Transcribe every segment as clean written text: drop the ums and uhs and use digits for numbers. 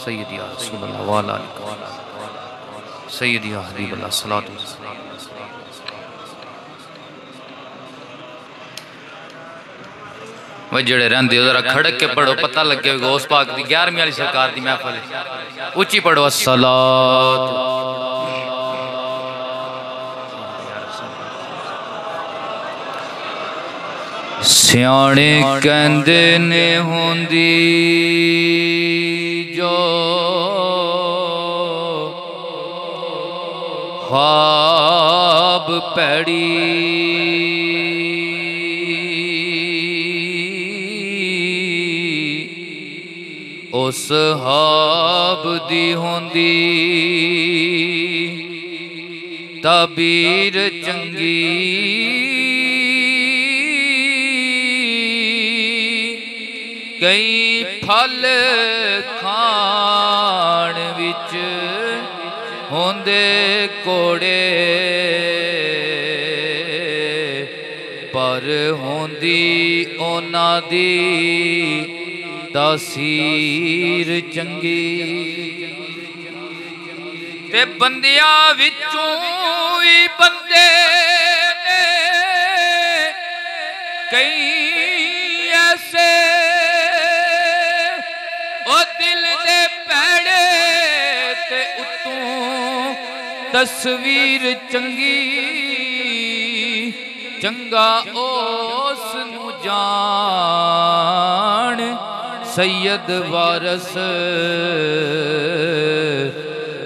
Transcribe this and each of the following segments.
सय्यदी या रसूल अल्लाह व अला आलिका सय्यदी या हबीब अल्लाह सलातु वह जेड़े रहंदे हो जरा खड़क के पढ़ो पता लगे गौस पाक दी 11वीं वाली सरकार दी महफिल उच्ची पढ़ो अस्सलात सियाणे कहंदे ने होंदी जो ख्वाब पैड़ी उस हाब दी होंदी ताबीर चंगी कई फल खाण विच होंदे कोड़े पर होंदी ओना दी तासीर चंगी ते बंदियां विचों ही बंदे ने कई ऐसे ओ दिल दे पैड़े ते उत्तों तस्वीर चंगी चंगा उस नू जान सैयद वारस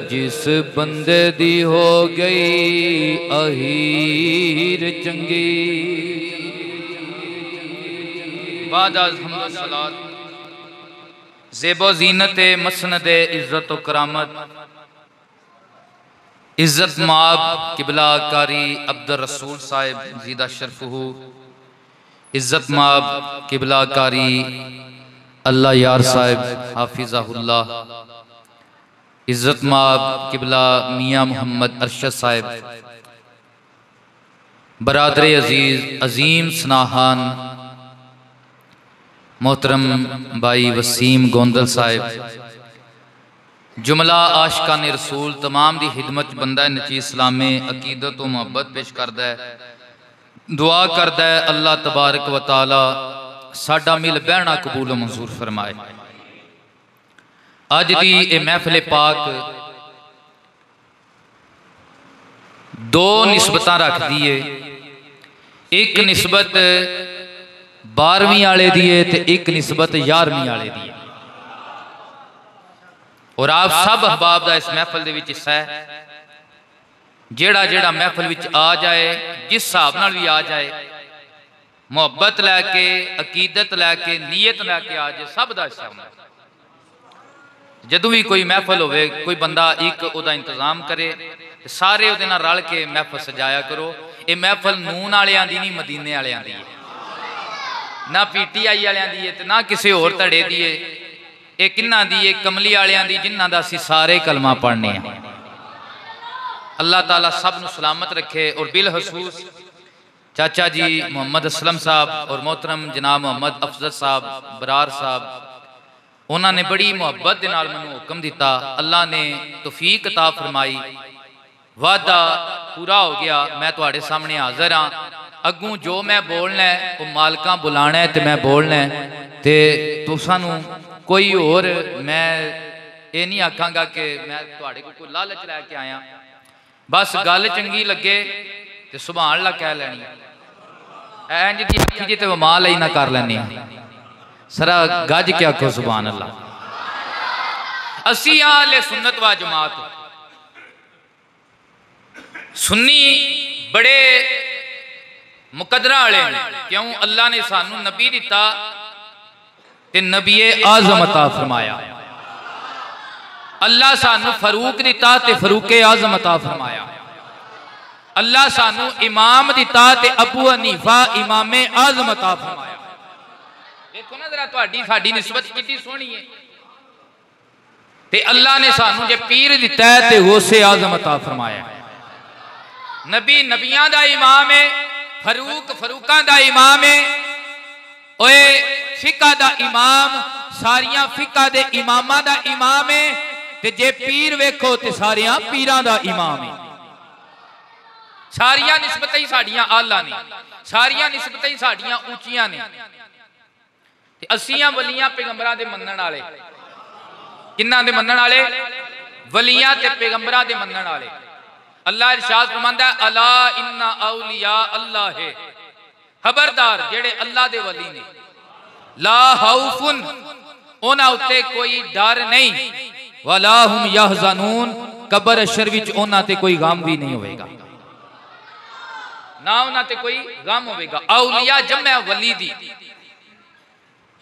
जिस बंदे दी हो गई अहीर चंगी बाद सलात ज़ेबो ज़ीनत मसनद इज़्ज़त व करामत इज़्ज़त माब किबला कारी अब्दुल रसूल साहिब ज़ीदा शरफ़हू इज़्ज़त माब किबला कारी अल्लाह यार साहिब हाफिज़हुल्लाह इज़्ज़त माब किबला मियाँ मोहम्मद अरशद साहिब बरादरे अजीज़ अजीम स्नाहान मोहतरम भाई वसीम गोंदल साहिब जुमला आशिकान रसूल तमाम दी खिदमत बंदा नची इस्लामे अकीदत व मोहब्बत पेश करदा है दुआ करदा है अल्लाह तबारक व तआला साडा मिल बहना कबूल मंजूर फरमाए। अज दी ए महफिल पाक दो निस्बत रख दी है एक निस्बत 12वीं आले दी है ते एक निस्बत 11वीं आले दी है और आप सब अहबाब दा इस महफिल दे विच हिस्सा है जेड़ा जेड़ा महफिल विच आ जाए जिस हिसाब नाल भी आ जाए मोहब्बत लैके अकीदत लैके नीयत लैके आ जाए सब दा हिस्सा होंदा जदों भी कोई महफिल होवे कोई बंदा एक उहदा इंतजाम करे सारे उहदे नाल रल के महफिल सजाया करो। ये महफिल नून वालियां दी नहीं मदीने वालियां दी है ना PTI वालियां दी है ते ना किसी होर धड़े दी है ये किन्ना दी है कमली वालियां दी जिन्हां दा असीं सारे कलमा पढ़ने हैं। अल्लाह ताला सब नूं सलामत रखे और बिलखसूस चाचा जी मोहम्मद असलम साहब और मोहतरम जनाब मोहम्मद अफजल साहब बरार साहब उन्होंने बड़ी मुहब्बत के नाल मैनूं हुक्म दिता अल्लाह ने तौफीक अता फरमाई वादा पूरा हो गया मैं तुहाडे सामने हाज़र हाँ अगों जो मैं बोलना है वो मालका बुलाना है तो मैं बोलना है तो तुसां नूं कोई होर मैं ये नहीं आखांगा कि मैं तुहाडे कोल लालच लैके आया बस गल चंगी लगे तो सुभान अल्लाह कह लैनी इंज दी आखी जी तो माल ही ना कर लैने सरा गज के आखो सुभान अल्लाह। असी आले सुन्नत व जमात सुन्नी बड़े मुकदरा वाले क्यों अल्लाह ने सानू नबी दिता ते नबी आज़म अता फरमाया अल्लाह सानू फरूक दिता ते फरूके आज़म अता फरमाया अल्लाह सानू इमाम दिता ते अबू हनीफा इमामे आज़म अता फरमाया। देखो ना जरा तुहाडी साडी निस्बत कितनी सोहनी है ते अल्लाह ने सानू जे पीर दिता है ते गौसे आज़म अता फरमाया। नबी नबियां दा इमाम है फरूक फरूकां दा इमाम है ओए फिका दा इमाम सारिया फिका दे इमामां दा इमाम है, ते जे पीर वेखो ते सारिया पीरां दा इमाम है। सारिया निस्बतां ही साडियां आला ने, सारिया निस्बतां ही साडियां ऊंचियां ने। ते असीं वलियां पैगंबरां दे मनण वाले, किन्हां दे मनण वाले? वलियां ते पैगंबरां दे मनण वाले। अल्लाह इरशाद फरमांदा है अला इन्ना औलिया अल्लाह है, खबरदार जेड़े अल्लाह दे वली ने, ला खौफुन उन्हां उत्ते कोई डर नहीं, वला हुम यहज़नून कब्र अशर विच उन्हां ते कोई गम भी नहीं होवेगा, ना उन्हां ते कोई गम होवेगा। औलिया जम्मे वली दी,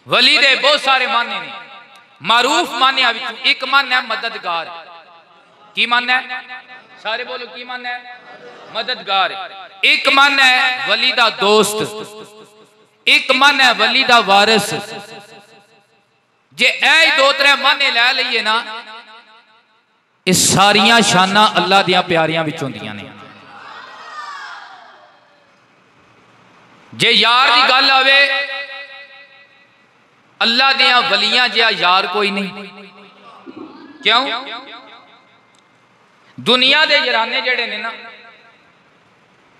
वली दे बहुत सारे माने ने। मारूफ मानिया विच एक मन है मददगार। की मन है? सारे बोलो की मन है? मददगार। एक मन है वली दा दोस्त, एक मन है वली दा वारिस। जे ऐ दो त्रै माने लै लईए ना, इस सारियां शाना अल्लाह दियां प्यारियां विच होंदियां ने। जे यार दी गल आवे, अल्लाह दियां वलियां जिहा यार कोई नहीं। क्यों? दुनिया दे याराने जेड़े ने ना,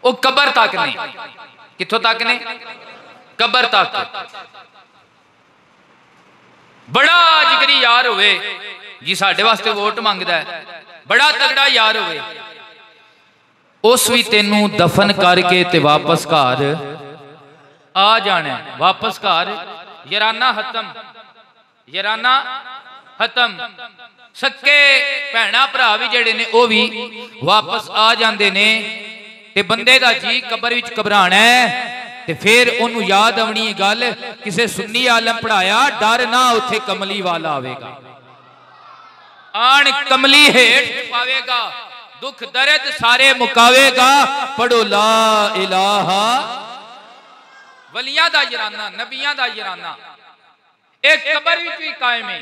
वो कबर तक ने। कित्थों तक ने? कबर तक। बड़ा जिगरी यार होवे जी, साडे वास्ते वोट मंगदा है, बड़ा तगड़ा यार होवे, उस भी तेनू दफन करके ते वापस घर आ जाना। वापस घर याराना खत्म, याराना खत्म। सक्के भैणा भरा भी जेड़े ने वो भी वापस आ जाते ने। ते बंदे दा जी कबर विच घबराना है, ते फिर उन्हों याद आवनी गल, किसी सुन्नी आलम पढ़ाया डर ना उथे कमली वाला आवेगा, आन कमली हेठ पावेगा, दुख दर्द सारे मुकावेगा। पढ़ो ला इलाहा। वलियां दा याराना, नबियां दा याराना एक कबर विच भी कायम है,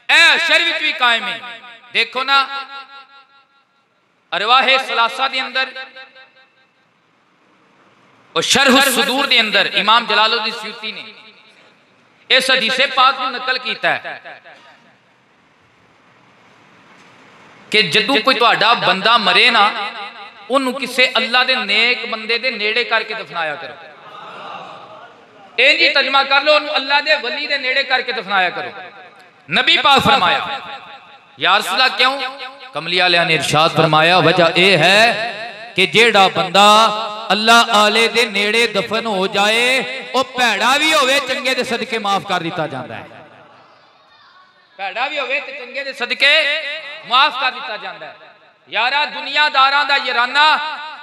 अशर विच भी कायम है। देखो ना अरवाहे सलासा दे अंदर और शरह सुदूर दे अंदर इमाम जलालुद्दीन सयूती ने इस हदीसे पाक को नकल किया है कि जदों कोई तुहाडा बंदा मरे ना, उन्होंने किसी अल्लाह दे नेक बंदे दे नेड़े करके दफनाया करो। इंज तर्जमा कर लो, अल्लाह दे वली दे नेड़े करके दफनाया करो। नबी पाक फरमाया, या रसूल अल्लाह क्यों? कमली वालिया ने इरशाद फरमाया, वजह यह है कि जेड़ा बंदा अल्लाह आले दे नेड़े दफन हो जाए, वो भैड़ा भी होवे चंगे दे सदके माफ कर दिता जाता है। भैड़ा भी होवे ते चंगे दे सदके माफ कर दिता जाता है। यारा दुनियादारां दा याराना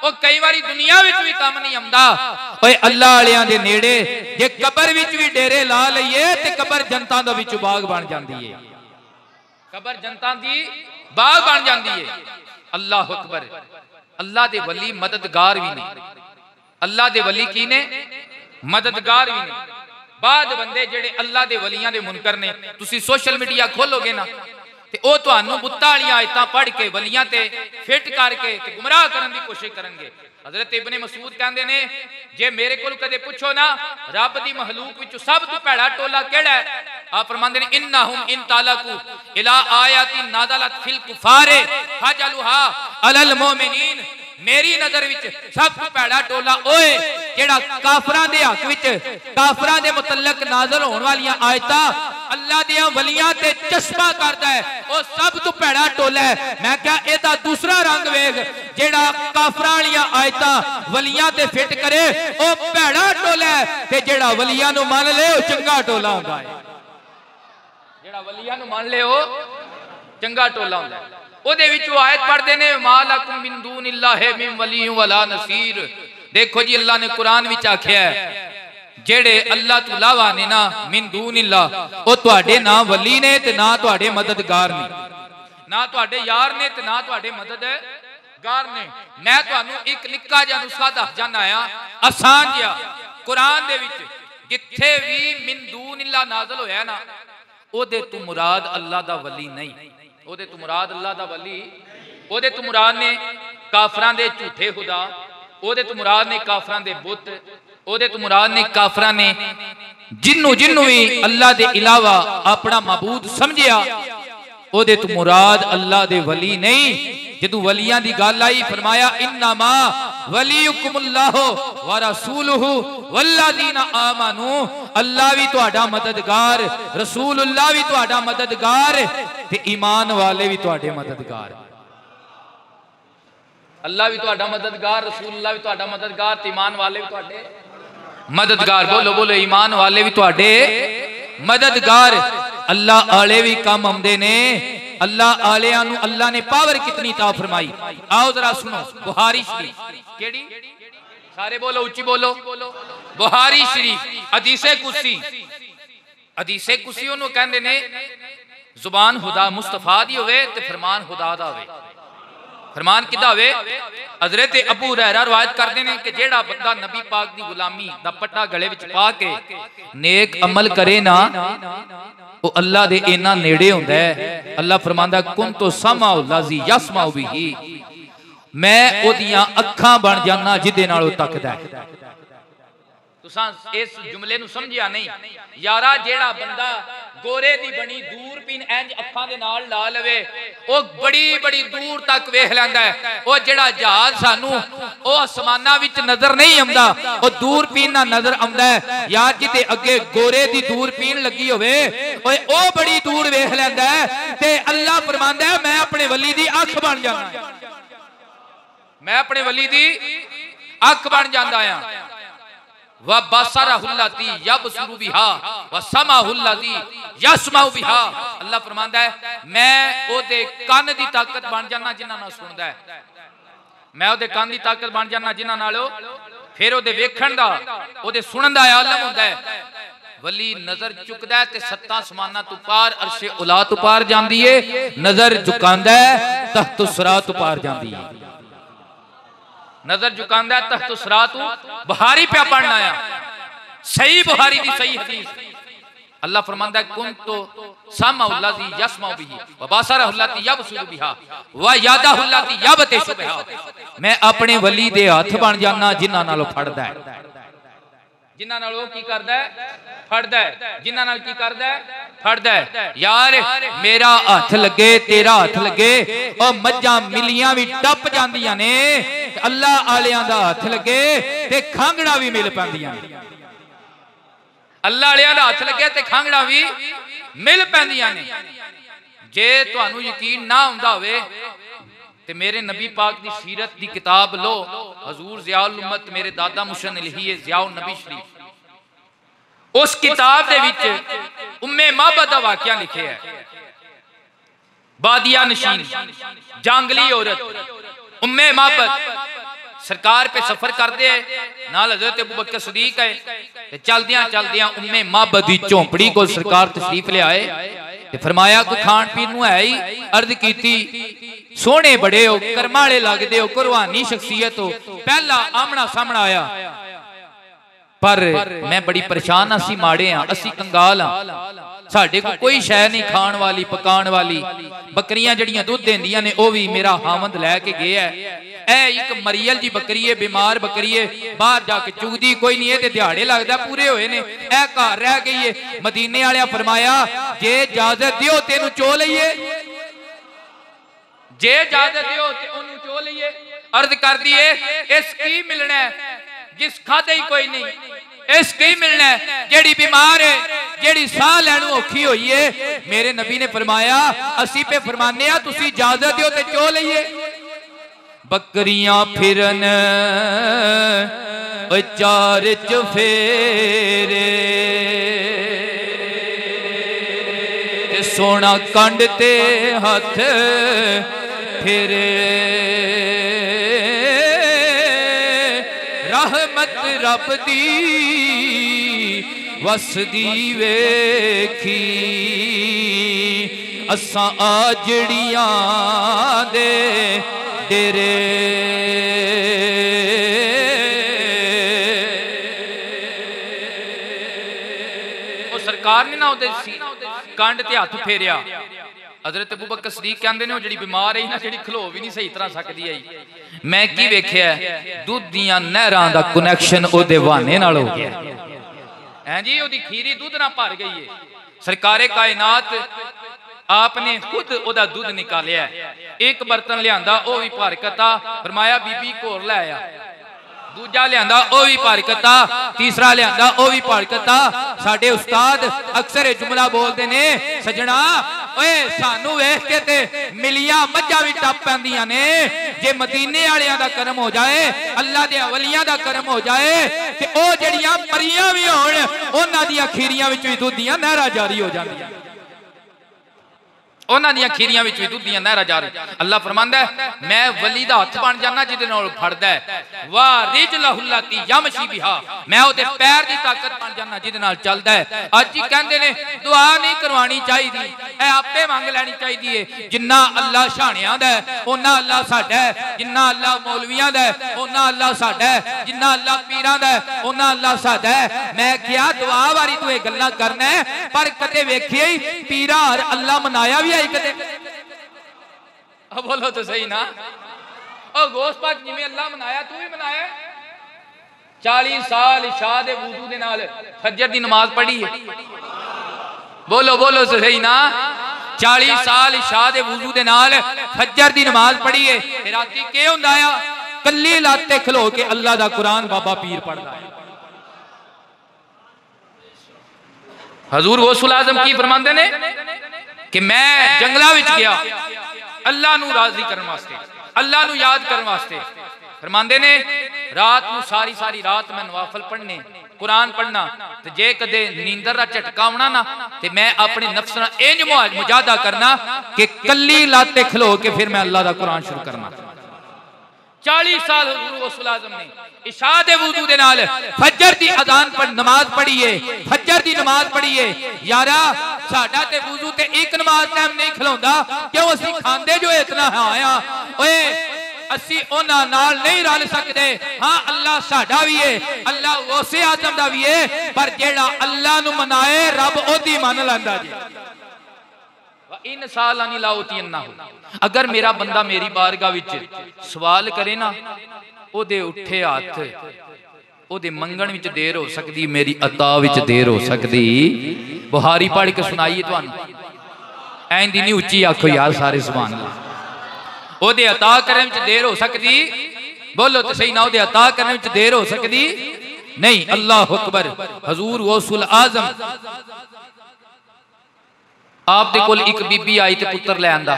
वो कई बारी दुनिया विच भी काम नहीं आंदा। ओए अल्लाह वालियां दे नेड़े जे कबर विच भी डेरे ला लईए ते कबर जनता दा विच बाग बन जांदी है, कबर जनता दी बाग बन जांदी है। अल्लाह अकबर। अल्लाह दे वली मददगार भी ने, अल्लाह दे वली की ने? मददगार भी ने। बाद बंदे जेड़े अल्लाह दे वलियां दे मुनकर ने, तुसी सोशल मीडिया खोलोगे ना ते ओ तुहानू बुत्तां वालियां आयतां पढ़ के वलियां ते फिट करके ते गुमराह करन दी कोशिश करनगे। हजरत इब्ने मसूद कहंदे ने, जे मेरे कोल कदे पुछो ना रब दी महलूक विच सब तो भैड़ा टोला केड़ा है, आप फरमांदे ने इन्नहुम इन तालकू इला आयातिन नाज़लत फिल कुफारे फजलुहा अलल मोमिनीन। मेरी नजर विच सब तो भैड़ा टोला ओए जेड़ा काफरां दे हक विच काफरां दे मुतल्लक नाज़िल होने वालियां आयतां अल्लाह दियां वलियां ते चश्मा करदा है, ओ सब तो भैड़ा टोला है। मैं क्या एदा दूसरा रंग वेख, जेड़ा काफरां वालियां आयतां वलियां ते फिट करे ओ भैड़ा टोला है, ते जेड़ा वलियां नु मान ले ओ चंगा टोला हुंदा है। जेड़ा वलियां नु मान ले ओ चंगा टोला हुंदा है। ओदे विच वो आयत पढ़दे ने, मालकुम मिन दूनिल्लाहि मिन वलिय्यिन वला नसीर। देखो जी अल्लाह ने कुरान विच आख्या है, जेड़े अल्लाह तो इलावा ने ना मिन दूनिल्लाह, ओ तुहाडे ना वली ने ते ना तुहाडे मददगार ने, ना तुहाडे यार ने ते ना तुहाडे मददगार ने। मैं तुहानू एक निक्का जिहा नुस्खा दस जाना आ, आसान जिहा। कुरान दे विच जिथे भी मिन दूनिल्लाह नाज़िल होया ना, ओदे तो मुराद अल्लाह दा वली नहीं, ओदे तो मुराद अल्लाह दा वली, ओदे तो मुराद ने काफरां दे झूठे खुदा, ओदे तो मुराद ने काफरां दे बुत, ਉਹਦੇ ਤੋਂ ਮੁਰਾਦ ने काफरा ने जिन्नू जिन्नू भी अल्लाह के इलावा अपना मबूद समझिया ਉਹਦੇ ਤੋਂ मुराद अल्लाह के वली नहीं। जदों वलियां दी गल आई फरमाया इन्नमा वलियुकुमुल्लाहु व रसूलुहु वल्लज़ीना आमनू, अल्लाह भी तुहाडा मददगार, रसूलुल्लाह भी तुहाडा मददगार ते ईमान वाले भी तुहाडे मददगार। अल्लाह भी तुहाडा मददगार, रसूलुल्लाह भी तुहाडा मददगार ते ईमान वाले भी तुहाडे मददगार। बोलो बोलो, ईमान वाले भी तुहाडे मददगार। अल्लाह आले भी काम आउंदे ने। अल्लाह आलियां नू अल्लाह ने पावर कितनी ता फरमाई। आओ जरा सुनो, बुखारी शरीफ केड़ी, सारे बोलो उच्ची बोलो, बुखारी शरीफ हदीसे कुदसी। हदीसे कुदसी ओनू कहंदे ने जुबान खुदा मुस्तफा दी होवे ते फरमान खुदा दा होवे। फरमान किदा होवे? हजरत अबू हुरैरा रवायत करते हैं कि जेड़ा बंदा नबी पाक दी गुलामी दा पट्टा गले विच पा के नेक अमल करे ना, वो अल्लाह दे इना नेड़े हुंदा है। अल्लाह फरमांदा कुंतु समाउ लज़ी यसमाउ बिही, मैं ओदियां अखां बन जाना जिदे नाल ओ तकदा है। तुसां इस जुमले नू समझिया नहीं यारा? जेड़ा बंदा गोरे दी बनी दूरबीन इंज अखां दे नाल ला लवे, ओ बड़ी बड़ी दूर तक वेख लैंदा है। ओ जेड़ा जहाज सानू ओ आसमानां विच नजर नहीं आंदा, ओ दूरबीन नाल नजर आंदा है। यार जिते अगे गोरे दी दूरबीन लगी होवे, ओए ओ बड़ी दूर वेख लैंदा है। ते अल्लाह फरमांदा है मैं अपने वली दी अख बन जाना, मैं अपने वली दी अख बन जांदा आ। व बसरहुल्लती यबसुरु बिहा व समाहुल्लती यसमाउ बिहा, अल्लाह फरमांदा है मैं ओदे कान दी ताकत बन जाना जिन्हां नाल सुनदा है, मैं ओदे कान दी ताकत बन जाना जिन्हां नाल फिर ओदे वेखण दा ओदे सुनन दा आलम हुंदा है। वली नजर चुकदा है ते सत्तां आसमानां तो पार अर्शे उला तो पार जांदी है, नजर झुकांदा है तख्त सिरात तो पार जांदी है। नजर झुकांदा है तख्त सिरात। बुखारी पे पढ़ना है, सही बुखारी दी सही हदीस। अल्लाह फरमांदा है कुंतु समाउल्लज़ी यसमाउ बिही व बसरहुल्लती यबसुरु बिहा व यदहुल्लती यबतिशु बिहा, मैं अपने वली दे हाथ बन जाना जिन्हां नाल फड़दा है, जिन्हां नाल की करदा है फड़दा है, जिन्हां नाल की करदा है फड़दा है। यार मेरा हाथ लगे तेरा हाथ लगे, और मज्जां मिलियां भी टप जांदियां ने। अल्लाह आलियां दा हाथ लगे ते खांगड़ा भी मिल पैंदियां ने। अल्लाह आलियां दा हाथ लगे ते खांगड़ा भी मिल पैंदियां ने। जे तुहानू यकीन ना हुंदा होवे ते मेरे नबी पाक दी सीरत दी किताब लो, हजूर ज़ियाउल उम्मत मेरे दादा मुशर ने लिखी है ज़ियाउन नबी शरीफ। उस किताब दे विच उम्मे महबत दा वाकया लिखे है। बादिया नशीन जांगली औरत उम्मे महबत सरकार पे सफर करते है, नाल हजरत अबू बकर सदीक है। ते चलदियां चलदियां उम्मे महबत दी झोंपड़ी को सरकार तशरीफ ले आए ते फरमाया कोई खान पीन नूं है ही? अर्ज कीती सोहणे बड़े हो, कर्मा वाले लगदे हो, कुरबानी शख्सियत हो, पहला आमना सामना आया पर मैं बड़ी परेशान, असी माड़े हाँ, असी कंगाल हाँ, साडे को कोई शै नहीं खाण वाली पकाण वाली। बकरियां जड़ियां दुध देंदियां ने ओ भी मेरा हावंद लैके गया है। ए एक मरियल जी बकरी है, बीमार बकरी है, बाहर जाके चुगदी कोई नहीं है ते दिहाड़े लगदा पूरे होए ने, ए घर रह गई है। मदीने वाले फरमाया जे इजाजत दियो तेनू चो लईए, जे इजाजत दियो ते ओनू चो लईए। अर्ज कर दिए इस की मिलना है जिस खादे ही कोई नहीं, इस की मिलना है जेड़ी बीमार है, जेड़ी साह लैनू औखी हुई है। मेरे नबी ने फरमाया असी पे फरमाने आ तुसी इजाजत दियो ते चो लईए। बकरियां फिरन चार चफेरे सोना कंड ते हथ फिरे, रहमत रब दी वसदी वेखी, असां आजड़ियां दे डेरे। वो सरकार ने ना उहदे कंड ते हथ फेरिया। हजरत अबू बकर सदीक कहंदे ने जिहड़ी बीमार है ना, जिहड़ी खलो भी नहीं सही तरह सकदी आई, मैं की वेख्या दुध दियां नहरां दा कनैक्शन ओदे बहाने नाल हो गया है जी। ओदी खीरी दुध ना भर गई है। सरकारे कायनात आपने खुद ओदा दुध निकालिया। एक बर्तन लियांदा ओ भी भर कता, फरमाया बीबी घोर लै आया। दूजा लियांदा ओ भी भर कता, तीसरा लियांदा ओ भी भर कता। साडे उस्ताद अक्सर ये जुमला बोलते ने, सजना ओए सानू वेख के ते मिलियां मज्जां भी टप पैंदियां ने। जे मदीने वालियां दा करम हो जाए, अल्लाह दे वलियां दा करम हो जाए ते ओ जड़ियां परियां भी होण, उन्हां दियां खीरियां विच भी दुध दियां नहरां जारी हो जांदियां। उन्हां दियां खीरियां विच भी दुध दियां नहरां जारी। अल्लाह फरमांदा है मैं वली दा हथ बन जाना जिहदे नाल फड़दा है, वा रिजलहुल्लती यमशी बिहा, मैं ओदे पैर दी ताकत बन जाना जिहदे नाल चलदा है। अज ही कहंदे ने दुआ नहीं करवानी चाहिदी, ऐ आपे मंग लैनी चाहिदी है। जिन्ना अल्लाह शाणियां दा है उन्ना अल्लाह साडा है, जिन्ना अल्लाह मौलवियां दा है उन्ना अल्लाह साडा है, जिन्ना अल्लाह पीरां दा है उन्ना अल्लाह साडा है। मैं क्या दुआ वारी तू ये गल्लां करना है, पर कदे वेखिए पीरा और अल्लाह मनाया भी कदे? बोलो तो सही ना। ओ गौस पाक जिवें अल्लाह मनाया तू भी मनाया। 40 साल इशा दे वुजू दे नाल फजर दी नमाज पढ़ी है। बोलो बोलो तो सही ना। 40 साल इशा दे वुजू दे नाल फजर दी नमाज पढ़ी है। राती के हुंदा आ, कल्ली लाते खलो के अल्लाह दा कुरान बाबा पीर पढ़दा है। हजूर गौसुल आजम की फरमांदे ने कि मैं जंगलों में गया अल्लाह नू राजी करने वास्ते, अल्लाह नू याद करने वास्ते। फरमांदे ने रात नू सारी सारी रात मैं नवाफल पढ़ने, कुरान पढ़ना, ते जे कदे नींदर दा झटका आउणा ना ते मैं अपने नफ्स नाल इंज मुजाहदा करना कि कल्ली लाते खलो के फिर मैं अल्लाह दा कुरान शुरू करना। 40 साल हुजूर गौसुल आजम ने इशा दे वुजू दे नाल फजर दी अजान पर नमाज पढ़ी है, फजर दी नमाज पढ़ी है। यारा साडा ते वुजू ते एक नमाज टाइम नहीं खलोंदा, क्यों असी खांदे जो इतना आया। ओए असी उन्हां नाल नहीं रल सकते। हाँ अल्लाह साडा भी है, अल्लाह गौसे आजम दा भी है, पर जेड़ा अल्लाह नू मनाए रब ओदी मन लैंदा जी। इन साल अगर मेरा बंदा मेरी बारगाह विच सवाल करे ना, ओदे उठे हाथ ओदे मंगण विच देर हो सकदी, मेरी अता विच देर हो सकदी। बुहारी पढ़ के सुनाइए तुहानू, ऐं दी नहीं उच्ची आखो यार सारे सुभान अल्लाह। ओदे अता करने विच देर हो सकदी, बोलो तो सही ना। ओदे अता करने विच देर हो सकदी नहीं। अल्लाह अकबर। हजूर गौसुल आजम आप दे कोल एक बीबी आई ते पुत्र ले आंदा,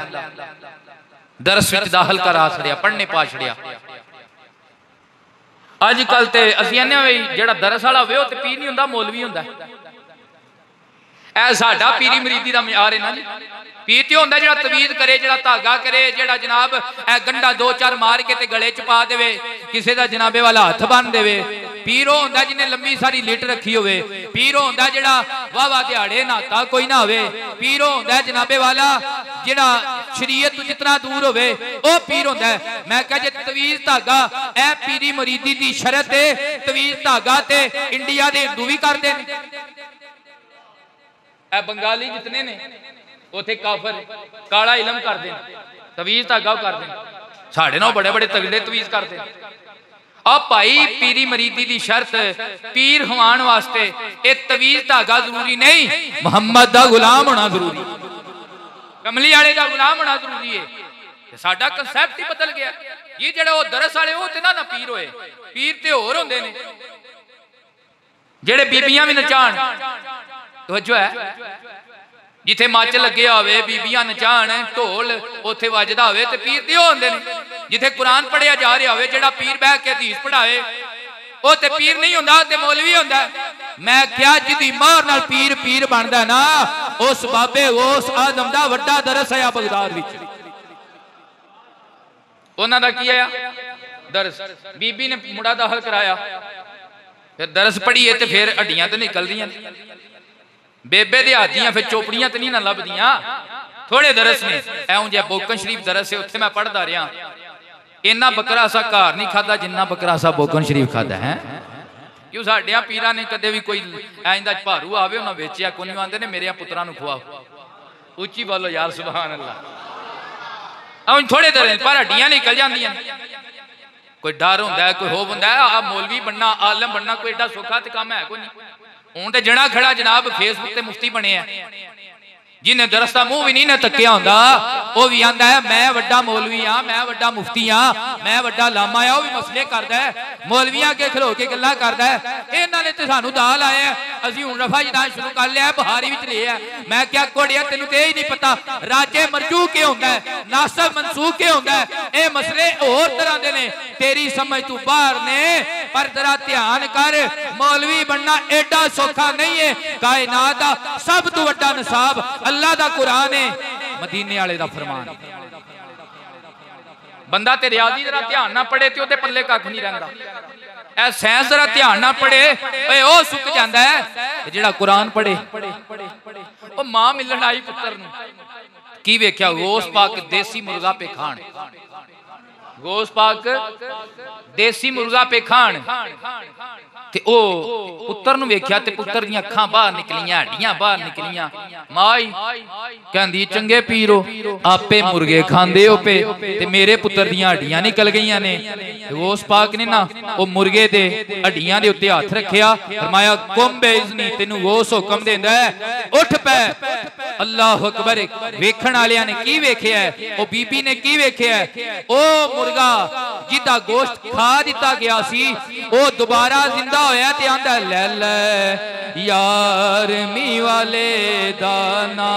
दरस विच दाखल करा छड़िया, पढ़ने पा छड़िया। अजकल ते असीं आने वी जेड़ा दरस वाला होवे ओ ते पीर नहीं हुंदा, मौलवी हुंदा। ऐ साडा पीरी मरीदी दा मियार है ना जी। पीर ते हुंदा जेड़ा तवीज करे, जेड़ा धागा करे, जेड़ा जनाब ऐ गंढा 2-4 मार के ते गले च पा देवे, किसे दा जनाबे वाला हथ बन देवे। पीर ओ हुंदा जिन्हें लंबी सारी लिट रखी होवे। पीर ओ हुंदा जेड़ा वाह दिहाड़े नहाता कोई ना होवे। पीर ओ हुंदा जनाबे वाला जेड़ा शरीयत तो जितना दूर होवे, ओ पीर हुंदा है। मैं कह जे तवीज धागा ऐ पीरी मरीदी दी शरत है, तवीज धागा ते इंडिया दे हिंदू भी करदे ने। ऐ बंगाली जितने ने उथे काफर काला इलम करदे ने, तवीज धागा करदे ने। साडे नाल बड़े बड़े तगड़े तवीज करदे ने। अब भाई पीरी मरीदी दी शर्त पीर होवान वास्ते ये तवीज धागा जरूरी नहीं, मुहम्मद दा गुलाम होना जरूरी, कमली वाले दा गुलाम होना जरूरी है। साडा कंसेप्ट ही बदल गया। ये जेड़ा वो दरस वाले वो ते ना पीर होए, पीर ते होर होंदे ने जेड़े बीबियां भी नचाण। तवज्जो है, जिथे मच लगे होवे बीबियां नचाण, ढोल उथे वजदा होवे ते पीर ते होंदे ने। जिथे कुरान पढ़िया जा रहा होवे, जेड़ा पीर बह के हदीस पढ़ावे ओ ते पीर नहीं हुंदा, ते मौलवी हुंदा। मैं क्या जिदी मोहर नाल पीर पीर बनदा ना, उस बाबे उस आदम दा वड्डा दरस है बगदाद विच। उन्हां दा की आया दरस, बीबी ने मुंडा दाखल कराया, फिर दरस पढ़ीए ते फिर हड्डियां तो निकलदियां बेबे दे हाथियां, फिर चोपड़ियां तो नहीं ना लभदियां। थोड़े दरस ने ऐं जे बोकन शरीफ दरस है, उत्थे मैं पढ़दा रहा। इन्ना बकरा सा घर नहीं खाता जिन्ना बकरा सा बोकन शरीफ खाता है। क्यों साडिया पीरां ने कदे भी कोई ऐं दा भारू आवे उन्हां वेचिया कोई नहीं, आंदे ने मेरे पुत्रां नूं खवाओ। उच्ची बोलो यार सुभान अल्लाह। थोड़े दरस पर हड्डियां निकल जांदियां। कोई डर होंदा है, कोई होप होंदा है आ मौलवी बनना, आलम बनना कोई एडा सौखा तो काम है कोई नहीं। हुण ते जड़ा खड़ा जनाब फेसबुक ते मुफ्ती बने है, जिन्हें दरस्ता मुंह भी नहीं ना तकिया होंदा वो भी आंदा है मैं वड्डा मौलवी हाँ, मैं वड्डा मुफ्ती हाँ, मैं वड्डा लामा है। वो भी मसले करदा है, मौलवियां के खलो के गल्लां करदा है। इन्हां ने ते सानू दाल आए असीं हुण रफा जदा शुरू कर लिया, बहारी विच ले है। मैं क्या कोड़िया तेनू ते ही नहीं पता राजे मरजू के होंदा है, नासब मनसूख के होंदा है, ये मसले होर तरह दे ने, तेरी समझ तू बाहर ने। पर जरा ध्यान कर, मौलवी बनना एडा सौखा नहीं है। कायनात दा सब तो वड्डा निसाब अल्लाह दा कुरान है, मदीने वाले दा फरमान। बंदा ते रियाजी जरा ध्यान ना पढ़े ते ओदे पल्ले कख नहीं रहिंदा। ए साइंस जरा ध्यान ना पढ़े ओए ओ सुक जांदा है, जेड़ा कुरान पढ़े। ओ मां मिलन आई पुत्र नूं की वेख्या, गोस पाक देसी मुर्गा पे खान, गोस पाक देसी मुर्गा पे खान ते ओ पुत्र नूं वेख्या ते पुत्र दी अखां बाहर निकलियां, हड्डियां बाहर निकलियां। माई कहंदी चंगे पीरो आपे मुर्गे खांदे हो पे ते मेरे पुत्र दी हड्डियां निकल गईयां ने। गोस पाक ने ना ओ मुर्गे दे हड्डियां दे उत्ते हाथ रखिया, फरमाया कुम बेइज़नी तेनू गोस हुक्म देंदा है उठ पै। अल्लाह अकबर। वेखण वालियां ने की वेख्या है, ओ बीबी ने की वेख्या है, ओ मुर्गा जिदा गोश्त खा दिता गया सी ओ दोबारा जिंदा होया ते आंदा ले ले यार मी वाले दाना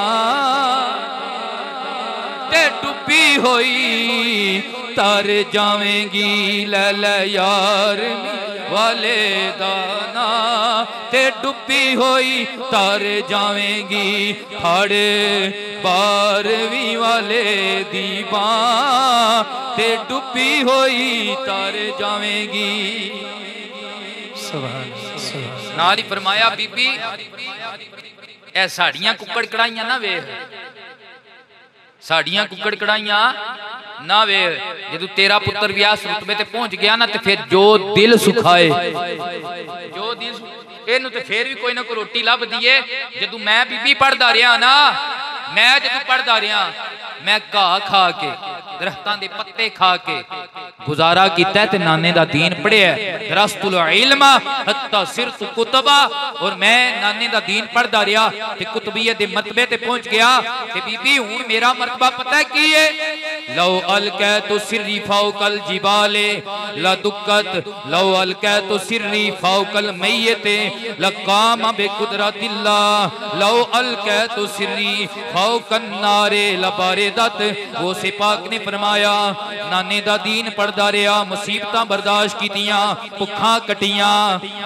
ते डुबी होई तर जावेंगी, ले ले यार वाले दाना ते डुबी होई तर जावेंगी, फड़े बारहवीं वाले दीवा ते डुबी होई तर जावेंगी। नाल ही फरमाया बीबी ए साड़ियां कुकड़ कड़ाइयां ना वेख, साड़ियां कुकड़ कड़ाइयां ना वे। जदों तेरा पुत्र व्यास रुतबे ते पहुंच गया ना ते फिर जो दिल सुखाए, जो दिल इनू ते फिर भी कोई ना कोई रोटी लभ दिए। जदों मैं बीबी पढ़दा रहा ना, मैं जदों पढ़दा रहा मैं घाह खा के दरख्तां दे पत्ते खा के गुजारा किया ते नाने दा दीन पढ़िया, रस्तुल इल्म हत्ता सिरतु कुतबा। और मैं नाने दा दीन पढ़दा रहा ते कुतबियत दे मरतबे ते पहुंच गया। ते बीबी हुण मेरा मरतबा पता है की है, लो अलकैतु सिर्री फौकल जिबाले लदुक्कत, लो अलकैतु सिर्री फौकल मय्यते लकाम बिकुदरतिल्लाह, लो अलकैतु सिर्री फौकन नारे लबारिदत। वो से पाक ने फरमाया नाने दा दीन पढ़दा रहा, मुसीबतां बर्दाश्त कीतियां, भुखां कटियां,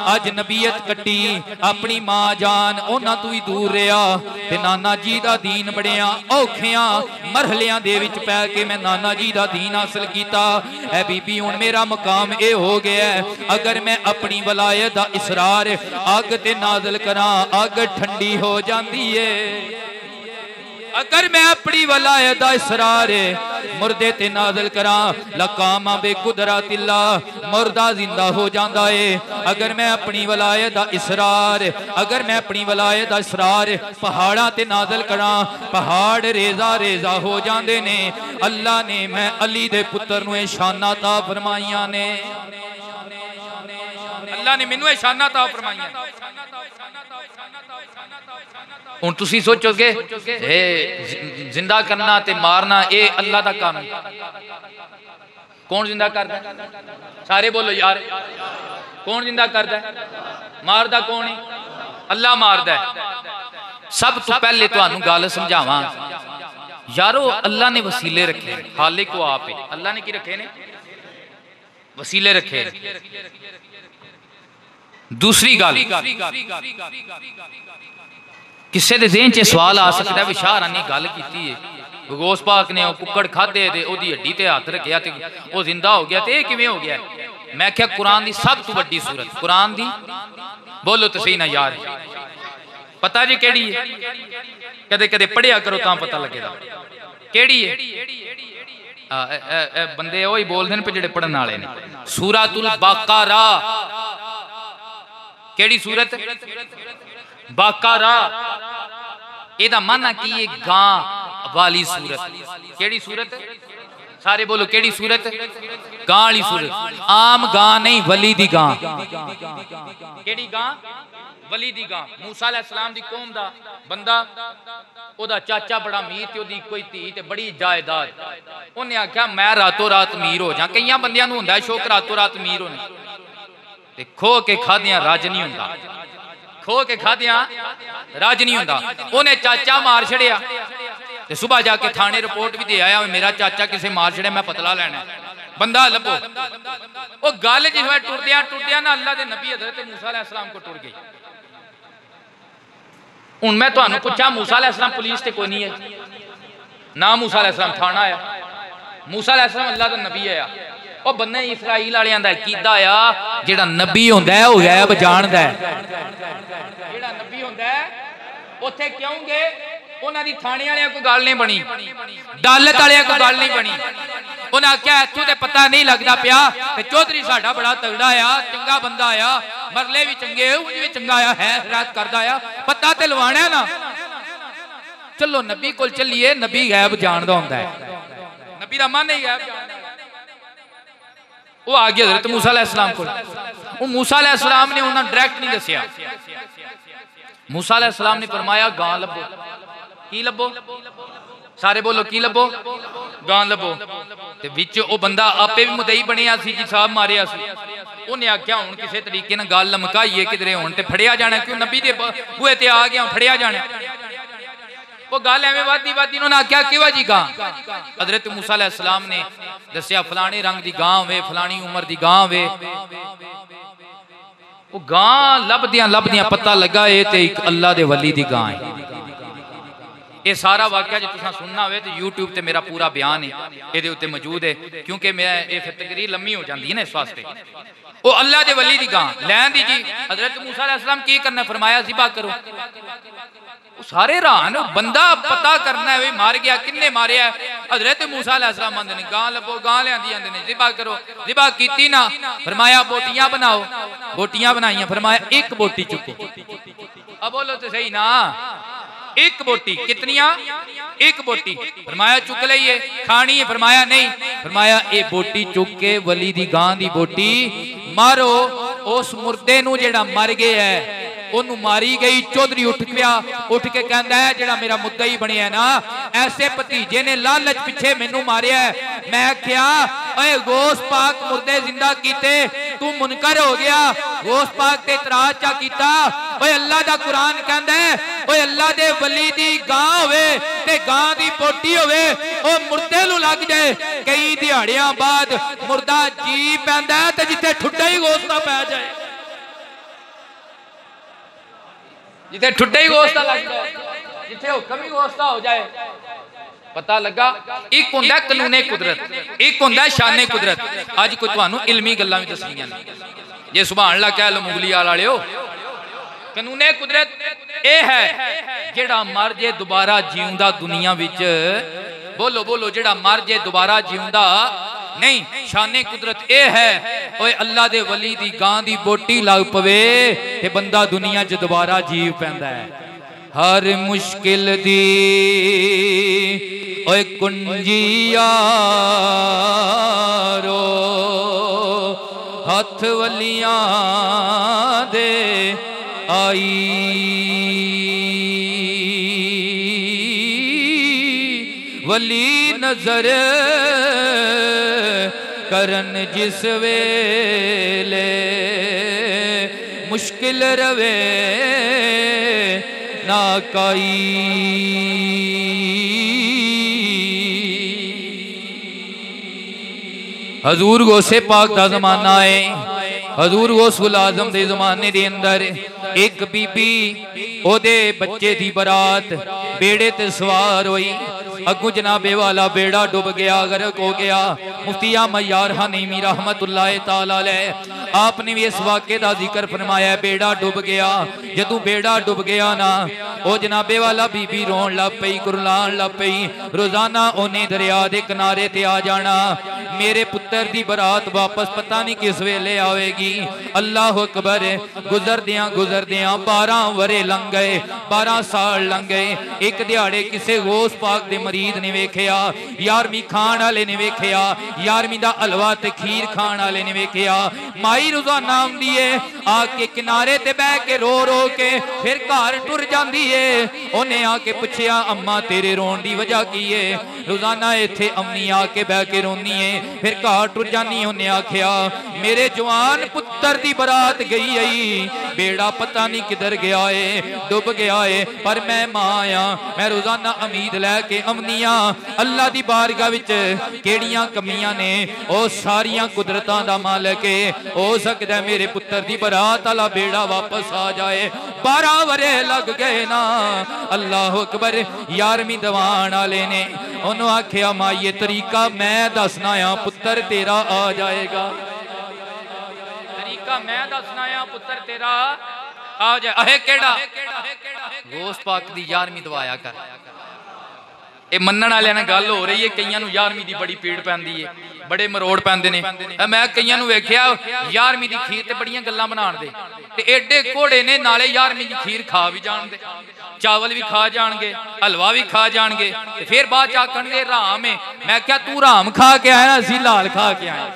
अज नबीयत कटी, अपनी मां जान उन्हां तों ही दूर रहा ते नाना जी दा दीन बड़िया औखियां मरहलियां दे विच पै के मैं नाना जी दा दीन हासिल किया। ऐ बीबी हुण मेरा मकाम ये हो गया है, अगर मैं अपनी वलायत दा इसरार अग ते नाज़िल करां अग ठंडी हो जाती है, अगर मैं अपनी वलायत दा इसरार मुर्दे ते नाज़िल करां लकामा बेकुदरतिल्लाह मुर्दा जिंदा हो जाता है। अगर मैं अपनी वलायत दा इसरार, अगर मैं अपनी वलायत दा इसरार पहाड़ा ते नाज़िल करां पहाड़ रेजा रेजा हो जाते ने। अल्लाह ने मैं अली दे पुत्र नूं शाना ता फरमाइयां ने, अल्लाह ने मैनू शाना ता फरमाइयां। हुण तुसीं सोचोगे जिंदा करना ते मारना ये अल्लाह दा काम है। कौन जिंदा करदा? सारे बोलो यार, कौन जिंदा करदा? मारदा कौन है? अल्लाह मारदा है। सब तो पहले तुहानू गल समझावां यारो, अल्लाह ने वसीले रखे, खालिक को आप है। अल्लाह ने की रखे ने? वसीले रखे। दूसरी गल, किसी के ज़हन च सवाल आ सकता है भी शाह रानी गल की है गौस पाक ने कुकड़ खाधे ते ओदी हड्डी ते हाथ रखिया ते वो जिंदा हो गया, तो यह किवें हो गया? मैं क्या कुरान की सब तो वड्डी सूरत, कुरान की बोलो तो सही ना यार, पता जी केड़ी है? कदे कदे पढ़िया करो तां पता लगेगा केड़ी है। बंदे वही बोलते हैं जिहड़े पढ़न वाले ने। सूरतुल बकरा, केड़ी सूरत? बकरा। एदा माना की गां वाली सूरत। केड़ी सूरत? सारे बोलो केड़ी सूरत? गां वाली सूरत। आम गां नहीं, वली दी गां। केड़ी गां? वली दी गां। मूसा अलैहिस्सलाम दी कौम दा बंदा, ओदा चाचा बड़ा अमीर ते ओदी कोई धी ते बड़ी जायदाद। उन्हें आख्या मैं रातों रात अमीर हो जा। कई बंदियां नूं हुंदा शौक रातों रात अमीर होने, ते खो के खादियां रज नहीं हुंदा। खो के खादियां रज नहीं हुंदा। उन्हें चाचा मार छड़िया ते सुबह जाके थाने रिपोर्ट भी दे आया, मेरा चाचा किसे मार छड़िया, मैं पतला लेना, बंदा लभो। वो गल जिस वे टुरदियां टुरदियां ना अल्लाह दे नबी हज़रत मूसा अलैहिस्सलाम को टुर गई। हुण मैं तुहानूं पुछां, मूसा अलैहिस्सलाम पुलिस ते कोई नहीं है ना, मूसा अलैहिस्सलाम थाना आया। मूसा अलैहिस्सलाम अल्लाह दा नबी आया। ਉਹ ਬੰਨੇ ਇਸਰਾਈਲ ਵਾਲਿਆਂ ਦਾ ਕੀਦਾ ਆ, ਜਿਹੜਾ ਨਬੀ ਹੁੰਦਾ ਹੈ ਉਹ ਗੈਬ ਜਾਣਦਾ ਹੈ। ਜਿਹੜਾ ਨਬੀ ਹੁੰਦਾ ਹੈ ਉੱਥੇ ਕਿਉਂ ਗਏ? ਉਹਨਾਂ ਦੀ ਥਾਣੇ ਵਾਲਿਆਂ ਕੋਈ ਗੱਲ ਨਹੀਂ ਬਣੀ, ਅਦਾਲਤ ਵਾਲਿਆਂ ਕੋਈ ਗੱਲ ਨਹੀਂ ਬਣੀ। ਉਹਨਾਂ ਆਖਿਆ ਇੱਥੋਂ ਤੇ ਪਤਾ ਨਹੀਂ ਲੱਗਦਾ ਪਿਆ ਤੇ ਚੌਧਰੀ ਸਾਡਾ ਬੜਾ ਤਗੜਾ ਆ, ਚੰਗਾ ਬੰਦਾ ਆ, ਮਰਲੇ ਵੀ ਚੰਗੇ, ਉਂਝ ਵੀ ਚੰਗਾ ਆ, ਹੈ ਰਾਤ ਕਰਦਾ ਆ, ਪਤਾ ਤੇ ਲਵਾਣਾ ਨਾ। ਚਲੋ ਨਬੀ ਕੋਲ ਚੱਲੀਏ, ਨਬੀ ਗੈਬ ਜਾਣਦਾ ਹੁੰਦਾ ਹੈ, ਨਬੀ ਦਾ ਮਨ ਹੀ ਗੈਬ ਜਾਣਦਾ। वो आ गया हज़रत मूसा अलैहिस्सलाम को। वो मूसा अलैहिस्सलाम ने उन्हें डायरेक्ट नहीं दसिया। मूसा अलैहिस्सलाम ने फरमाया गां लभो। की लभो? सारे बोलो की लभो? गां लभो। ते विच ओ बंदा आपे भी मुदई बनिया सी जी, साहब मारिया सी। उन्हें आख्या हुण किसी तरीके नाल गल लमकाईए, किधरे हुण ते फड़िया जाना, क्यों नबी दे बूहे ते आ गया, फड़िया जाना। वो गल एवें वादी वादी उन्होंने आख्या किवा जी गां? हज़रत मूसा अलैहिस्सलाम ने दसिया फलाने रंग दी गां वे, फलानी उम्र दी गां वे। वो गां लभदियां लभदियां पता लगा ये ते एक अल्लाह दे वली दी गां है। ये सारा वाकया जो तुसां सुनना होवे तो यूट्यूब ते मेरा पूरा बयान है, ये उत्ते मौजूद है, क्योंकि मैं ये फिर तकरीर लम्मी हो जाती है ना, इस वास्ते। वो अल्लाह दे वली दी गां लैन दी जी। हज़रत मूसा अलैहिस्सलाम की करना? फरमाया ज़िबा करो। सारे हैरान, बंदा पता करना है मार गया, किन्ने मारिया? हज़रत मूसा अलैहिस्सलाम आंदे ने गां लभो, गां लियांदी आंदे ने ज़िबा करो। ज़िबा कीती ना, फरमाया बोटियां बनाओ। बोटियां बनाईयां, फरमाया एक बोटी चुको। अब बोलो तो सही ना, एक बोटी। कितनियां? एक बोटी। फरमाया चुक लईए, खानी है? फरमाया नहीं। फरमाया ये बोटी चुक के वली दी गां दी बोटी मारो। उस मुर्दे नूं जेड़ा मर गया है ओनू मारी गई। चौधरी उठ गया, उठ के कहता है जेड़ा मेरा मुद्दई बनिया ना, ऐसे भतीजे ने लालच पिछे मैनू मारिया है। मैं क्या ओए गौस पाक मुर्दे जिंदा कीते, तू मुनकर हो गया, गौस पाक ते इतराज चा कीता। ओए अल्लाह दा कुरान कहंदा है ओए अल्लाह दे वली दी गां होवे ते गां दी बोटी होवे, ओ मुर्दे नू लग जाए, कई दिहाड़ियां बाद मुर्दा जी पैंदा ते जिथे ठुड्डा ही गोश्त ना पै जाए, जिथे ठुड्डे ही गोश्त लग जाए, जिथे हुक्म ही गोश्त हो जाए। पता लगा एक हुंदा कानूने कुदरत, एक हुंदा शाने कुदरत। अज कोई तुहानू इल्मी गल्लां भी दसणियां ने, जे सुभान अल्लाह कह लो मुगली वालिओ। कानूने कुदरत ए है जेड़ा मर जे दोबारा जीउंदा दुनिया विच। बोलो बोलो, जेड़ा मर जे दोबारा जीउंदा नहीं। शाने कुदरत ए है ओए अल्लाह दे वली दी गां दी बोटी लग पवे ते बंदा दुनिया च दोबारा जीव पैंदा है। हर मुश्किल दी ओए कुंजियारो हथ वलियां दे आई, वली नजर करन जिस वेले मुश्किल रवे ना काई। हजूर गौसे पाक दा जमाना है। हजूर गौसुल आजम दे जमाने दे अंदर एक बीबी ओदे बच्चे दी बरात बेड़े ते सवार हुई। अगू जनाबे वाला बेड़ा डुब गया, गर्क हो गया। मुफ्ती मयार हनीमी रहमतुल्लाह तआला अलैह आपने भी इस वाक़े का जिक्र फरमाया। बेड़ा डुब गया, जदों बेड़ा डुब गया ना ओ जनाबे वाला बीबी रोन लग पई, कुरलान लग पई। रोजाना उन्हें दरिया के किनारे ते आ जाना, मेरे पुत्र की बरात वापस पता नहीं किस वेले आवेगी। अल्लाह अकबर। गुजरदियां 12 वरे लंघ गए, 12 साल लंघ गए। एक दिहाड़े किसी गौस पाक दे मरीद ने वेखिया, 11वीं खान वाले ने वेखिया, 11वीं दा हलवा ते खीर खान वाले ने वेखिया। माई रोजाना आउंदी है, आके किनारे ते बह के रो रो के फिर घर टुर जाती है। उन्हें आके पूछया अम्मा तेरे रोन की वजह की है? रोजाना इत्थे अम्मी आके बह के रोनी है, फिर घर टुर जानी। उन्हें आखिया मेरे जवान पुत्र की बरात गई आई, बेड़ा पता नहीं किधर गया है, डुब गया है, पर मैं मां आ, मैं रोजाना उम्मीद लैके आउंदी हां। अल्लाह की बारगाह विच केड़ियां कमियां ने, ओ सारियां कुदरतां दा मालिक है। हो सकता है मेरे पुत्र की बरात वाला बेड़ा वापस आ जाए। 12 वरे लग गए ना। अल्लाह अकबर। 11वीं दवान वाले ने उन्होंने आखिया मां ये तरीका मैं दसना आ, पुत्र तेरा आ जाएगा। तरीका मैं दसना आ, पुत्र तेरा आ जाए। अहे केड़ा गौस पाक दी 11वीं दवाया कर। ये मनण वालियां नाल गल हो रही है, कईयां नूं 11वीं दी बड़ी पीड़ पैंदी है, बड़े मरोड़ पैंदे ने। मैं कईयां नूं वेखिया 11वीं दी खीर ते बड़ियां गल्लां बनाण दे, ते एडे घोड़े ने, नाले 11वीं दी खीर खा भी जाणदे, चावल भी खा जाणगे, हलवा भी खा जाणगे, ते फिर बाद च आखणगे राम है। मैं क्या तू राम खा के आया, असीं लाल खा के आए।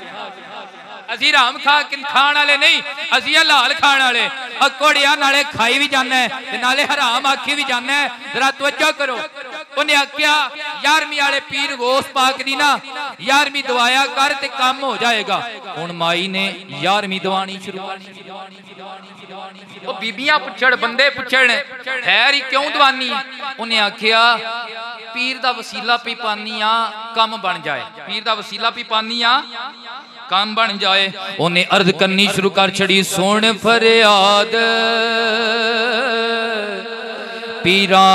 असी राम खा के खाण वाले नहीं, असी हलाल खाण वाले। घोड़िया नाले खाई भी जाना है, नाले हराम आखी भी जाना है। जरा तवज्जो करो। उन्हें आख्या 11वीं वाले पीर गौस पाक दी ना 11वीं दवाया कर ते काम हो जाएगा। हुण माई ने 11वीं दवानी शुरू। वो बीबियां पुछड़, बंदे पुछड़ खैर ही क्यों दवानी? उन्हें आख्या पीर दा वसीला पी पानी आ, कम बन जाए। पीर दा वसीला पी पानी आ, काम बन जाए। उन्हें अर्ज करनी शुरू कर छड़ी, सुन फरियाद पीरा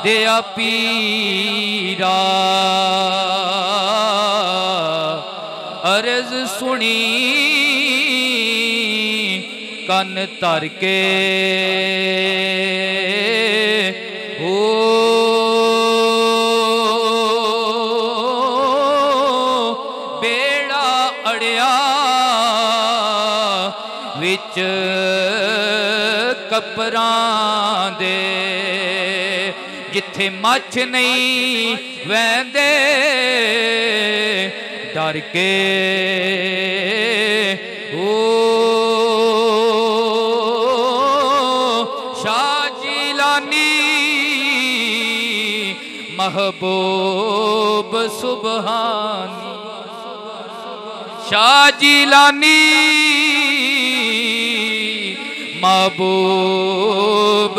दिया पीरा, अर्ज सुनी कन तर के बेड़ा अड़िया विच कपरां दे, जिथे मछ नहीं वैंदे डर के। ओ शाह जिलानी महबूब सुबहानी, शाह जिलानी महबूब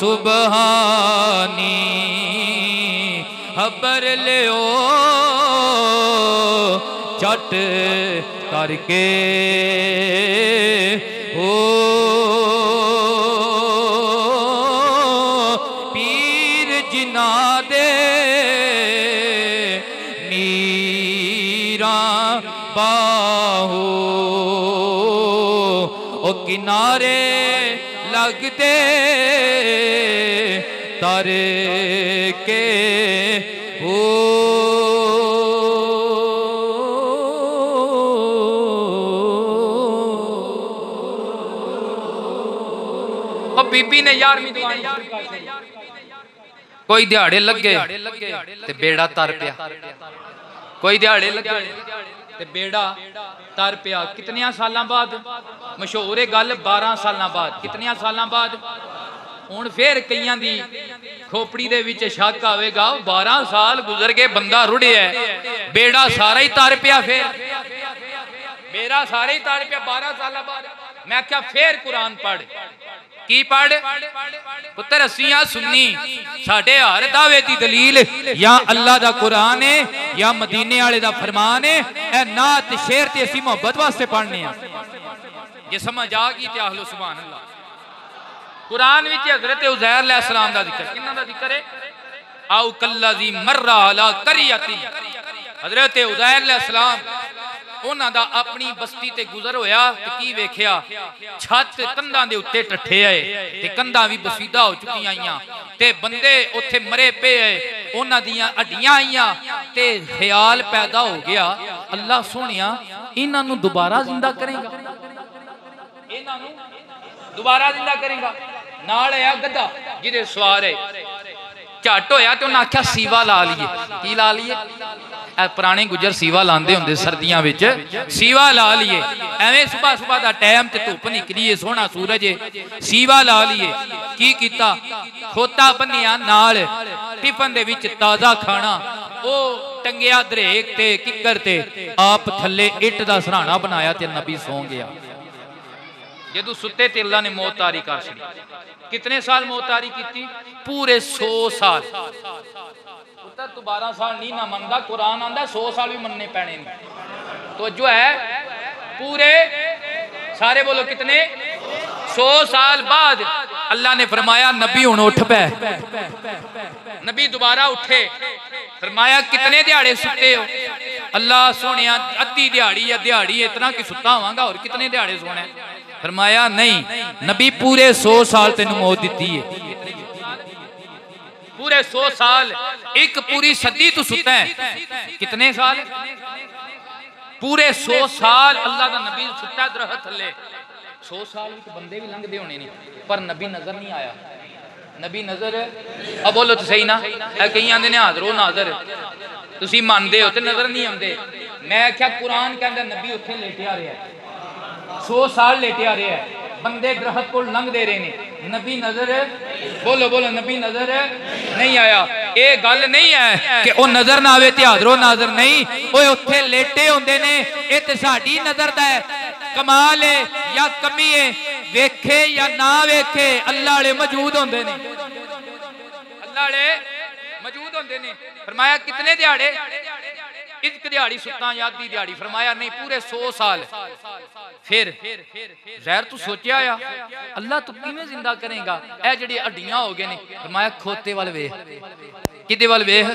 सुबहानी। खबर लियो चट करके ओ पीर जिना दे मीरा बाहो, ओ किनारे लगते तर के हो। बीबी ने 11वीं दवानी कोई दिहाड़े लगे ते बेड़ा तर पिया, कोई दिहाड़े लगे ते बेड़ा तर पिया। कितनियां सालां बाद? मशहूर है गल 12 सालां बाद। कितनियां सालां बाद? हुण फिर कईयां दी खोपड़ी दे विच शक आवेगा, 12 साल गुजर गए, बंदा रुड़िया, बेड़ा सारा ही तर पिया। फिर बेड़ा सारा ही तर पिया 12 साल बाद। मैं क्या फिर कुरान पढ़ की पढ़ पुत्र, असियां सुन्नी, साडे हर दावे दी दलील या अल्लाह दा कुरान है या मदीने वाले दा फरमान है। ए नात शेर ते असी मोहब्बत वास्ते पढ़ने आ। जे समझ आ गई ते आखलो सुभान अल्लाह। कुरान विच हजरत उज़ैर अलैहिस्सलाम दा जिक्र, किन्ना दा जिक्र है? आउ कल्लज़ी मर्रा अला करियतिन। हज़रत उज़ैर अलैहिस्सलाम उन्हां दा अपनी बस्ती ते गुजर होया ते की वेखिया छत कंधां दे उत्ते टट्ठे आए ते कंधां भी बसीदा हो चुकियां आईयां ते बंदे उत्थे मरे पे आए उन्हां दियां हड्डियां आईयां ते ख्याल पैदा हो गया अल्लाह सोहणिया इन्हां नूं दोबारा जिंदा करेगा, इन्हां नूं दोबारा जिंदा करेगा। नाल आया गधा जिहदे सवार है झट होया ते उन्हें आख्या सीवा ला लीए। की ला लीए? पुराने गुजर सीवा लांदे हुंदे सर्दियां विच, सीवा ला लीए। एवें सुबह सुबह दा टाइम ते धुप निकली है, सोहना सूरज है, सीवा ला लीए। की कीता? खोता बन्निया नाल टिफन दे विच ताजा खाना ओ टंगिया दरेक ते किकर ते आप थल्ले इट दा सराहना बनाया ते नबी सौ गया। जदों सुते ते अल्लाह ने मौत तारी कर छड़ी। कितने साल मौत तारी की? पूरे 100 साल। पुत्र तू 12 साल नहीं ना मनदा, कुरान आंदा 100 साल भी मनने पैने। तो जो है पूरे सारे बोलो कितने 100 साल बाद अल्लाह ने फरमाया नबी हुण उठ पै। नबी दोबारा उठे, फरमाया कितने दिहाड़े सुते हो? अल्लाह सोनिया अद्धी दिहाड़ी या दिहाड़ी इतना कि सुता होवांगा और कितने दिहाड़े सोना है? फरमाया नहीं नबी पूरे 100 साल तेन मौत दी है। पूरे 100 साल, एक पूरी सदी तू सुता है। कितने साल? पूरे 100 साल अल्लाह का नबी सुता दरख्त थले। 100 साल तो बंदे भी लंघते होने नहीं पर नबी नजर नहीं आया। नबी नजर अब बोलो तो सही ना, कई आंदे ने हाजरो नाजर तुसी मानते हो तो नजर नहीं आते। मैं क्या कुरान कहता नबी उत्थे लेटिया रहा है, 100 साल लेटिया रहा है, बंदे दरख्त को लंघते रहे ने, नबी नजर बोलो बोलो नबी नजर नहीं आया। ये गल नहीं है कि वह नजर ना आवे ते हाजरो नाजर नहीं, वो उत्थे लेटे होंदे ने। ये ते साडी नजर दा है, कमाल है या कमी है, वेखे या ना वेखे अल्लाह वाले मौजूद होंदे ने, अल्लाह वाले मौजूद होंदे ने। फरमाया कितने दिहाड़े? एक दिहाड़ी सुता या आधी दिहाड़ी? फरमाया नहीं पूरे 100 साल। फिर ज़हर तू सोचा आ अल्लाह तू किवें जिंदा करेगा? ए जिहड़ी हड्डियां हो गए ने। फरमाया खोते वाल वेख, किदे वाल वेख?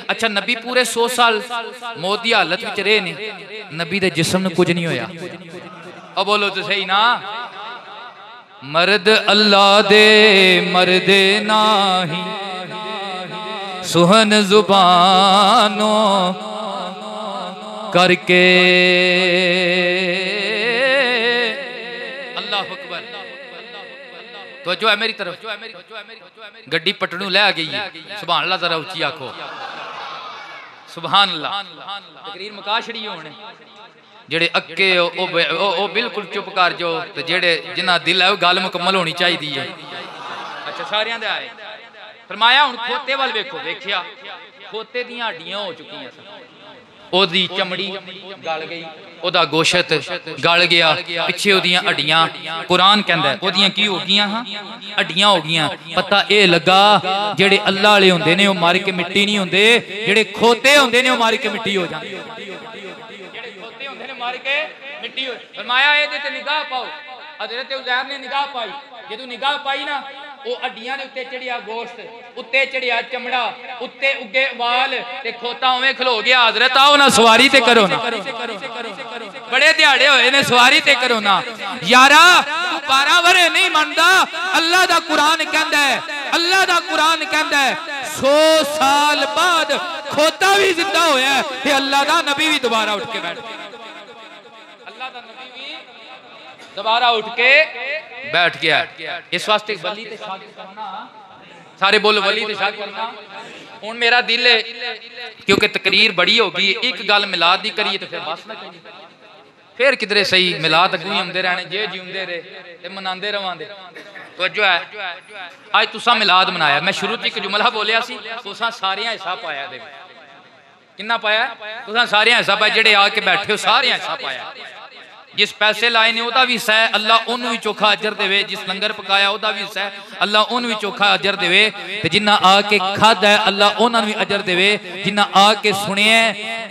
अच्छा नबी पूरे 100 साल मौत की हालत विच रहे ने, नबी दे जिस्म नूं कुछ नहीं होया। अब बोलो तो सही ना, मर्द अल्लाह दे मर्दे नाही सुहन जुबानों करके। अल्लाह अकबर। तो जो है मेरी तरफ, गड्डी पटनू लै गई है। सुभान अल्लाह, जरा उच्ची आखो सुभान अल्लाह। तकरीर मुका छड़ी होने जेड़े अक्के ओ बिल्कुल चुप कर जो, ते जेड़े जिन्ना दिल है वो गल मुकम्मल होनी चाहिए है। अच्छा सारियां दे आए। फरमाया हुण खोते वाल वेखो। वेखिया खोते दी हड्डियां हो चुकियां सन, ओदी चमड़ी गल गई, ओदा गोशत गल गया, पिछे ओदियां हड्डियां कुरान कहंदा है ओदियां की हो गईयां? हां हड्डियां हो गईयां। पता ए लगा जेड़े अल्लाह वाले हुंदे ने ओ मार के मिट्टी नहीं हुंदे, जेड़े खोते हुंदे ने ओ मार के मिट्टी हो जांदे, जेड़े खोते हुंदे ने मार के मिट्टी हो। फरमाया एदे ते निगाह पाओ। हज़रत उज़ैर ने निगाह पाई। जदों निगाह पाई ना वो हड्डियां दे उत्ते चढ़िया गोश्त, उत्ते चढ़िया चमड़ा, उत्ते उगे वाल ते खोता उवें खलो गया। हज़रत आओ ना सवारी ते करो ना, बड़े दिहाड़े होए ने सवारी ते करो ना। यारा तू 12 वरे नहीं मनदा, अल्लाह दा कुरान कहंदा है, अल्लाह दा कुरान कहंदा है 100 साल बाद खोता भी जिंदा होया है ते अल्लाह दा नबी भी दोबारा उठ के बैठ गया। अल्लाह दा नबी भी दोबारा उठ के बैठ गया। इस वास्ते वली ते शागिर्द करना, सारे बोलो वली ते शागिर्द करना। हुण मेरा दिल है क्योंकि तकरीर बड़ी होगी, एक गल मिलाद दी करिए तो फिर बस ना करिए, फिर किधरे सही मिलाद अगू ही आंदे रहने, जे जींदे रहे ते मनांदे रवांदे। तो जो है आज तुसा मिलाद मनाया, मैं शुरू च एक जुमला बोलिया सी, तुसा सारियां हिस्सा पाया दे। किन्ना पाया? तुसा सारियां हिस्सा पाया, जेड़े आके बैठे हो सारियां हिस्सा पाया। जिस पैसे लाए ने ओदा भी हिस्सा है, अल्लाह उन्होंने भी चोखा अजर देवे। जिस लंगर पकाया ओदा भी हिस्सा है, अल्लाह उन्होंने भी चोखा अजर देवे। ते जिन्ना आके खादा है अल्लाह उन्होंने भी अजर देवे। जिन्ना आके सुनिया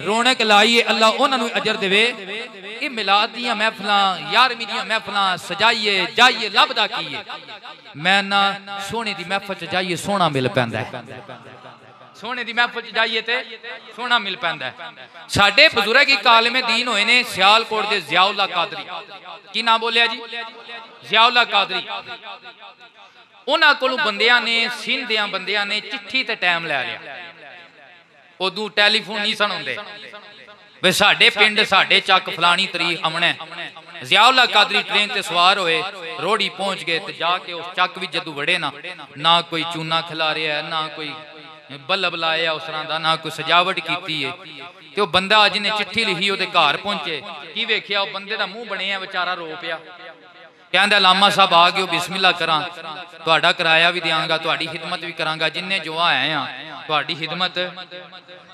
रौनक लाई है अल्लाह उन्होंने भी अजर देवे। ये मिलाद दियां महफिलां, 11वीं दियां महफिलां सजाइए जाइए लभदा की है? मैं ना सोने दी महफिल च जाइए सोना मिल पैंदा है। सोने की महफिल जाइए तो सोना मिल पैंदा है। साडे बजुर्ग एक आलिम दीन होए ने सियालकोट के ज़ियाउल्लाह कादरी, की नाम बोलिया जी? ज़ियाउल्लाह कादरी। उन्हां कोलों बंदियां ने, सिंध दियां बंदियां ने चिट्ठी ते टाइम लै लिया। उदों टैलीफोन नहीं सन हुंदे वे साडे पिंड साडे चक फलानी तरीक आमना है। ज़ियाउल्लाह कादरी ट्रेन ते सवार होए, रोड़ी पहुंच गए ते जाके उस चक विच जदों वड़े ना कोई चूना खिला रहा है, ना कोई बल्ब लाया उस तरह का, ना कोई सजावट की है। तो बंदा जिन्हें चिट्ठी लिखी वो घर पहुंचे, की वेख्या वो बंदे का मुंह बने बेचारा रो पिया। कहता लामा साहब आ गए, बिस्मिल्लाह करा, तुहाडा किराया भी देंगा, तुहाडी खिदमत भी करांगा, जिन्हें जो आए हैं तुहाडी खिदमत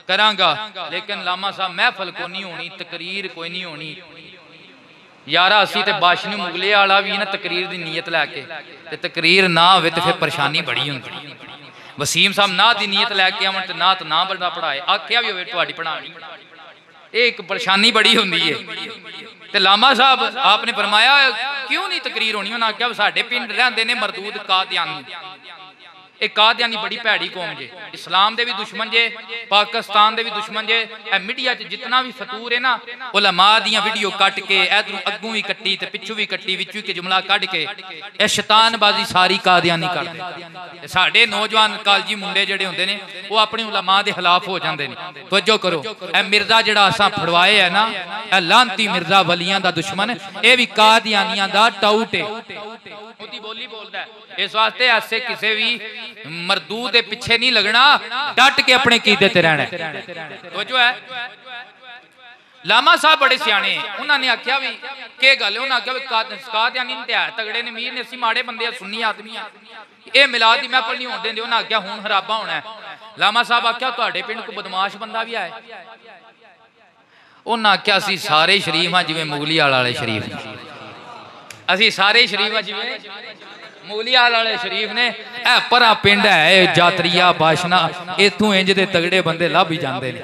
करांगा, लेकिन लामा साहब महफल को नहीं होनी, तकरीर कोई नहीं होनी। यारा असी तो बाशनी मुगले वाला भी ना तकरीर की नीयत लैके, तकरीर ना हो तो फिर परेशानी बड़ी होंगी। वसीम साहब ना की नीयत लैके आवन तो ना बंदा पढ़ाए, आख्या भी हो तुहाडी पढ़ानी, एक परेशानी बड़ी होंगी है। तो लामा साहब आपने फरमाया क्यों नहीं तकरीर होनी? उन्हें आख्या साडे पिंड रहिंदे ने मरदूद कादियानी, एक कादियानी बड़ी भैड़ी कौम जे, इस्लाम दे भी दुश्मन जे, पाकिस्तान दे भी दुश्मन जे। मीडिया च जितना भी फतूर है ना, उलमा दियां वीडियो कट के इधरों अगों भी कट्टी ते पिछों भी कट्टी, विचों के जुमला कट के यह शैतानबाजी सारी कादियानी करदे। साडे नौजवान कालजी मुंडे जिहड़े हुंदे ने वो अपने उलमा दे खिलाफ हो जांदे ने। तवज्जो करो, ए मिर्जा जिहड़ा असां फड़वाए है ना, ए लांती मिर्जा वलियां दा दुश्मन, ये भी कादियानियां दा टाउट है, ओदी बोली बोलदा है। इस वास्ते ऐसे किसी भी मरदूद के पिछे नहीं लगना, डट के अपने कीदे ते रहना है। जो है लामा साहब बड़े सियाने, उन्होंने आख्या भी के गल, उन्हें आख्या भी कादियानी है तगड़े ने, मीर ने, असीं माड़े बंदे सुन्नी आदमी आ, ये मिलाद दी महफिल नहीं होने देंदे। उन्हें आख्या हुण हराबा होना है। लामा साहब आख्या तुहाडे पिंड कोई बदमाश बंदा भी आए? उन्हें आख्या असीं सारे शरीफ हाँ जिवें मुगलीवाल वाले शरीफ, असीं सारे शरीफ हाँ जिवें मुगलीवाल वाले शरीफ ने। ए परा पिंड है जातरिया बाशना, इथों इंज दे तगड़े बंदे लभ ही जांदे ने।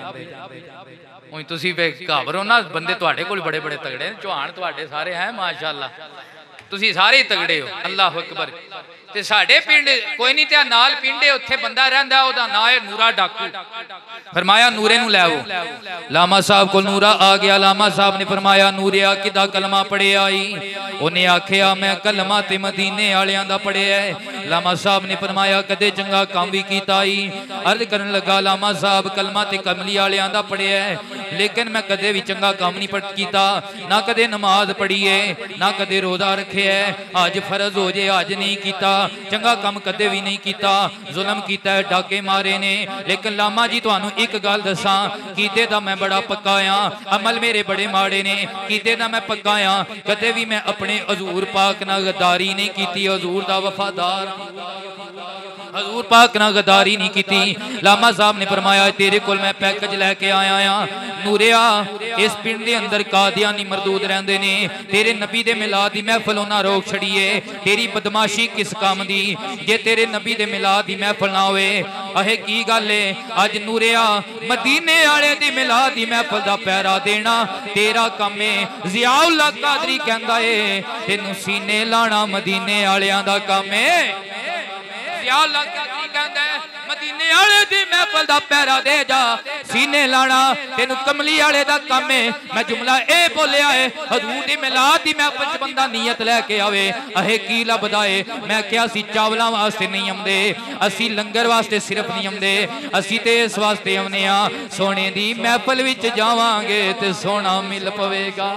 तुसीं घाबरो ना, बंदे तुहाडे कोल बड़े बड़े तगड़े, चौहान तुहाडे सारे हैं माशाअल्लाह, तुसीं सारे तगड़े हो, अल्लाह अकबर। ते साडे पिंड कोई नहीं, ते नाल पिंड है उत्थे बंदा रहिंदा, ओहदा नाम है नूरा डाकू। फरमाया नूरे नूं लैओ। लामा साहब को नूरा आ गया। लामा साहब ने फरमाया नूरिया किदा कलमा पढ़िया आई? उन्हें आखिया मैं कलमा ते मदीने वालियां दा पढ़िया है। लामा साहब ने फरमाया कदे चंगा काम भी कीता आई? अर्ज करन लगा लामा साहब कलमा ते कमली वालियां दा पढ़िया है, लेकिन मैं कदे भी चंगा काम नहीं कीता, ना कदे नमाज पढ़ी है, ना कदे रोजा रखे है। अज फर्ज हो जे अज नहीं कीता, चंगा काम कदे भी नहीं कीता, जुल्म कीता है, डाके मारे ने। लेकिन लामा जी तुहानू एक गल दसा, कीते दा मैं बड़ा पक्का आ, अमल मेरे बड़े माड़े ने, कीते दा मैं पक्का आ, कदे भी मैं अपने हजूर पाक नाल गद्दारी नहीं की, हजूर दा वफादार, हजूर पाक नाल गद्दारी नहीं की। लामा साहब ने फरमाया तेरे कोल मैं पैकेज लैके आया आ नूरिया, इस पिंड दे अंदर कादियानी मरदूद रहंदे ने, तेरे नबी दे मिलाद दी महफिल उन्हां रोक छड़ी है, तेरी बदमाशी किस काम दी जे तेरे नबी दे मिलाद दी महफिल ना होवे। अहे की गल है, अज नूरिया मदीने वाले दी मिलाद दी महफिल दा पैरा देना तेरा काम है। ज़ियाउल्लाह कादरी कहंदा है तेनू सीने लाना मदीने वालियां दा काम है। ज़ियाउल्लाह कादरी कहंदा है मदीने वाले दी महफिल दा पैरा दे जा, सीने लाना तेनू कमली वाले दा काम है। मैं जुमला ए बोलिया है हजूर दी मिलाद दी महफिल च बंदा नीयत लैके आवे, अहे की लभदा है? मैं क्या असी चावलों वास्ते नहीं आंदे, असी लंगर वास्ते सिर्फ नहीं आंदे, असी ते इस वास्ते आउने आ सोने दी महफिल विच जावांगे ते सोना मिल पवेगा,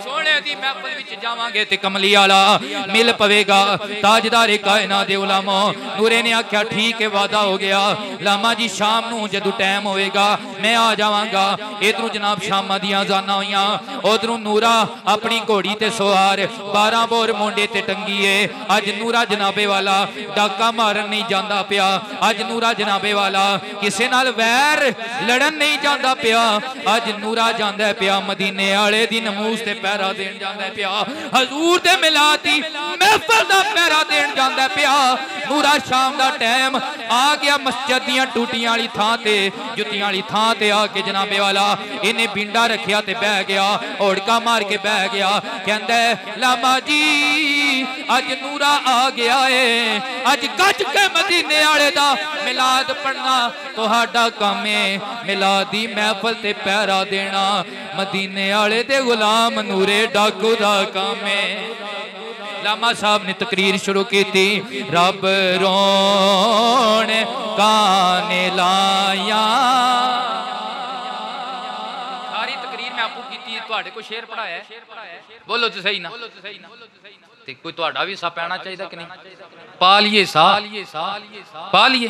सोने दी महफिल विच जावांगे ते कमली वाला मिल पवेगा। ताजदारे कायनात दे उलमा नूरे ने आख्या ठीक है वादा हो गया, लामा जी शाम नूं जदों टाइम होएगा मैं आ जावांगा। इधरों जनाब शामा दियां जाना होइयां, उधरों नूरा अपनी घोड़ी ते सवार 12 बोर मोंडे ते टंगीए। अज नूरा जनाबे वाला डाका मारन नहीं जांदा पिया, अज नूरा जनाबे वाला किसे नाल वैर लड़न नहीं जांदा पिया, अज नूरा जांदा पिया मदीने वाले दी नमूस ते पैरा देन जांदा पिया, हजूर दे मिलाद दी महफिल दा पैरा देन जांदा पिया। नूरा शाम दा टाइम आ गया, मस्जिद दियां टूटियां वाली थां ते जुत्तियां वाली थां ते आके जनाबे वाला इन्हें बिंडा रखिया ते बह गया, होड़का मार के बह गया। कहंदा लामा जी अज नूरा आ गया है। अज गज के मदीने वाले दा मिलाद पढ़ना तुहाडा काम है। मिलाद दी महफल ते पहरा देना मदीने वाले दे गुलाम नूरे डाकू दा काम है। लामा साहब ने तकरीर शुरू की थी। रब रोण काने लाया, सारी तकरीर मैं आपको की थी। तुहाडे को शेर पढ़ाया है, बोलो तो सही ना। ते कोई तुहाडा भी सा पैना चाहिए कि नहीं? पालिए सा, पालिए।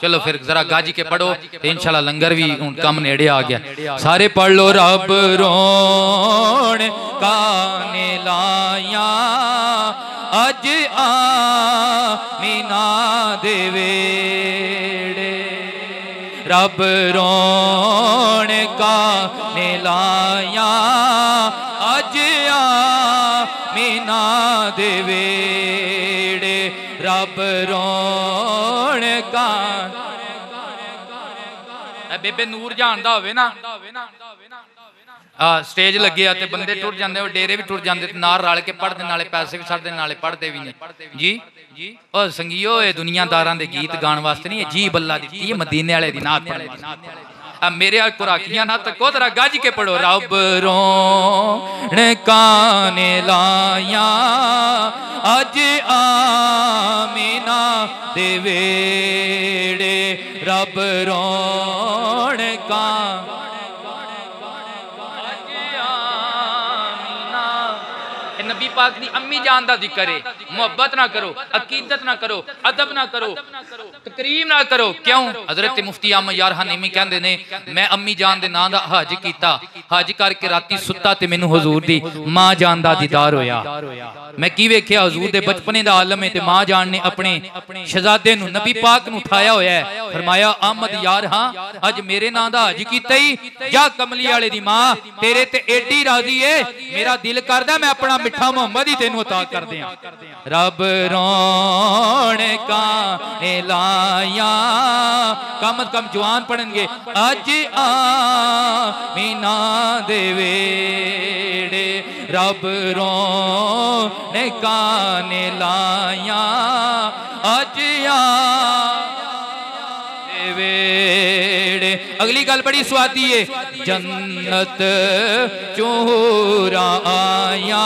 चलो फिर जरा गाजी के पढ़ो तो इंशाल्लाह लंगर भी कम नेड़े आ गया। सारे पढ़ लो। रब रोण काने लाया, अज आमीना दे वेड़े। रब रोण काने लाया, अज आमीना दे वेड़े। रब रोण का बेबे नूर जानदा होवे ना, स्टेज लगे ते बंदे टुर जाते, डेरे भी टुर जाते, नार रल के पढ़ते, नाले पैसे भी छड़ते, नाले पढ़ते भी ने जी। और संगियो ये दुनियादारां दे गीत गाण वास्ते नहीं, जी बल्ला दी मदीने वाले दी नात पढ़ने। मेरे कुराकियां ना तको जरा गज के पढ़ो। रब रोण काने लाया, अज आमीना दे वेड़े। रब रोण का नबी पाक दी अम्मी जान दा जिक्र है। मोहब्बत ना करो, अकीदत ना करो, अदब ना करो, तकरीम ना करो। क्यों? हजरत मुफ्ती अहमद यार हनीमी कहंदे ने, मैं अम्मी जान दे नां दा हज कीता, हज करके राती सुत्ता ते मैनू हुजूर दी मां जान दा दीदार होया। मैं की वेख्या हुजूर दे बचपने दा आलम है ते मां जान ने अपने शहजादे नू नबी पाक नू उठाया होया है। फरमाया अहमद यार हां अज मेरे नां दा हज कीता ही, जा कमली वाले दी मां तेरे ते एडी राजी है, मेरा दिल करदा मैं अपना मिठा मोहम्मद ही तेनू अता कर दियां। रब रोण काने लाया, कम अज कम जवान पढ़नगे। अज आमीना दे वेड़े। रब रोण काने लाया, अज वेड़े। अगली गल बड़ी स्वादी है। जन्नत चोरा आया,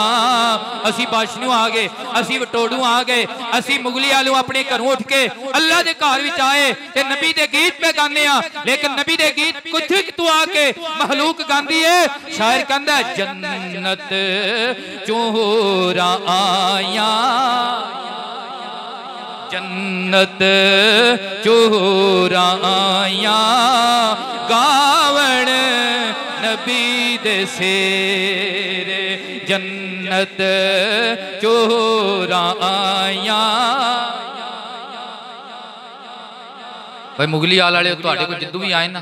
असी बाशनू आ गए, असी वटोड़ू आ गए, असी मुगली आलू अपने घरों उठ के अल्लाह के घर विच आए ते नबी दे गीत पे गाने आ। लेकिन नबी दे गीत कुछ तू आके महलूक गांदी है। शायर कहंदा जन्नत चोरा आया, जन्नत चोरा आया, गावण नबी दे सेरे। जन्नत चोरा आया। भाई मुगली आल वाले तुहाडे कोल जिद्दू भी आए ना,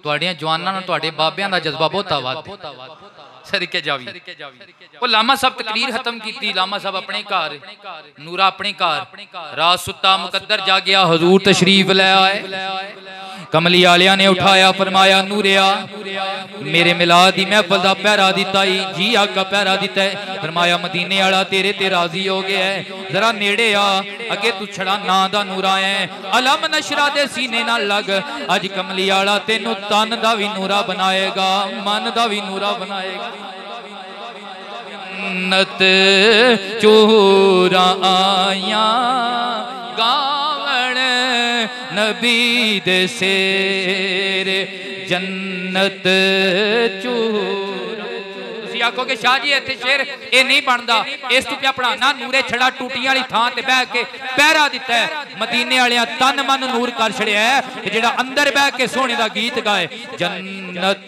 तुहाडियां जवानां नाल तुहाडे बाबियां दा जज्बा बहुत आवाज सदके जावी। वो लामा साहब तकरीर खत्म की। लामा साहब अपने घर, नूरा अपने घर, रात सुता मुकद्दर जागया, हुजूर तशरीफ ले आए। कमली आलिया ने उठाया, फरमाया नूरिया मेरे मिलाद दी महफल दा पहरा दिता ही, जी आका पहरा दिता है। फरमाया मदीने वाला तेरे ते राजी हो गया है, जरा नेड़े आ, अगे तू छड़ा ना दा नूरा है। अलम नशरा दे सीने नाल लग, अज कमली वाला तेनू तन दा भी नूरा बनाएगा, मन दा भी नूरा बनाएगा। जन्नत चोरा आया, गावण नबी दे सेरे। जन्नत चोरा। आखो कि शाह जी इत्थे शेर ये नहीं बनता, इस तू क्या पढ़ाना। नूरे छड़ा टूटियां वाली थां ते बह के पहरा दिता है। मदीने वालियां तन मन नूर कर छड़िया है, जेड़ा अंदर बह के सोने दा गीत गाए। जन्नत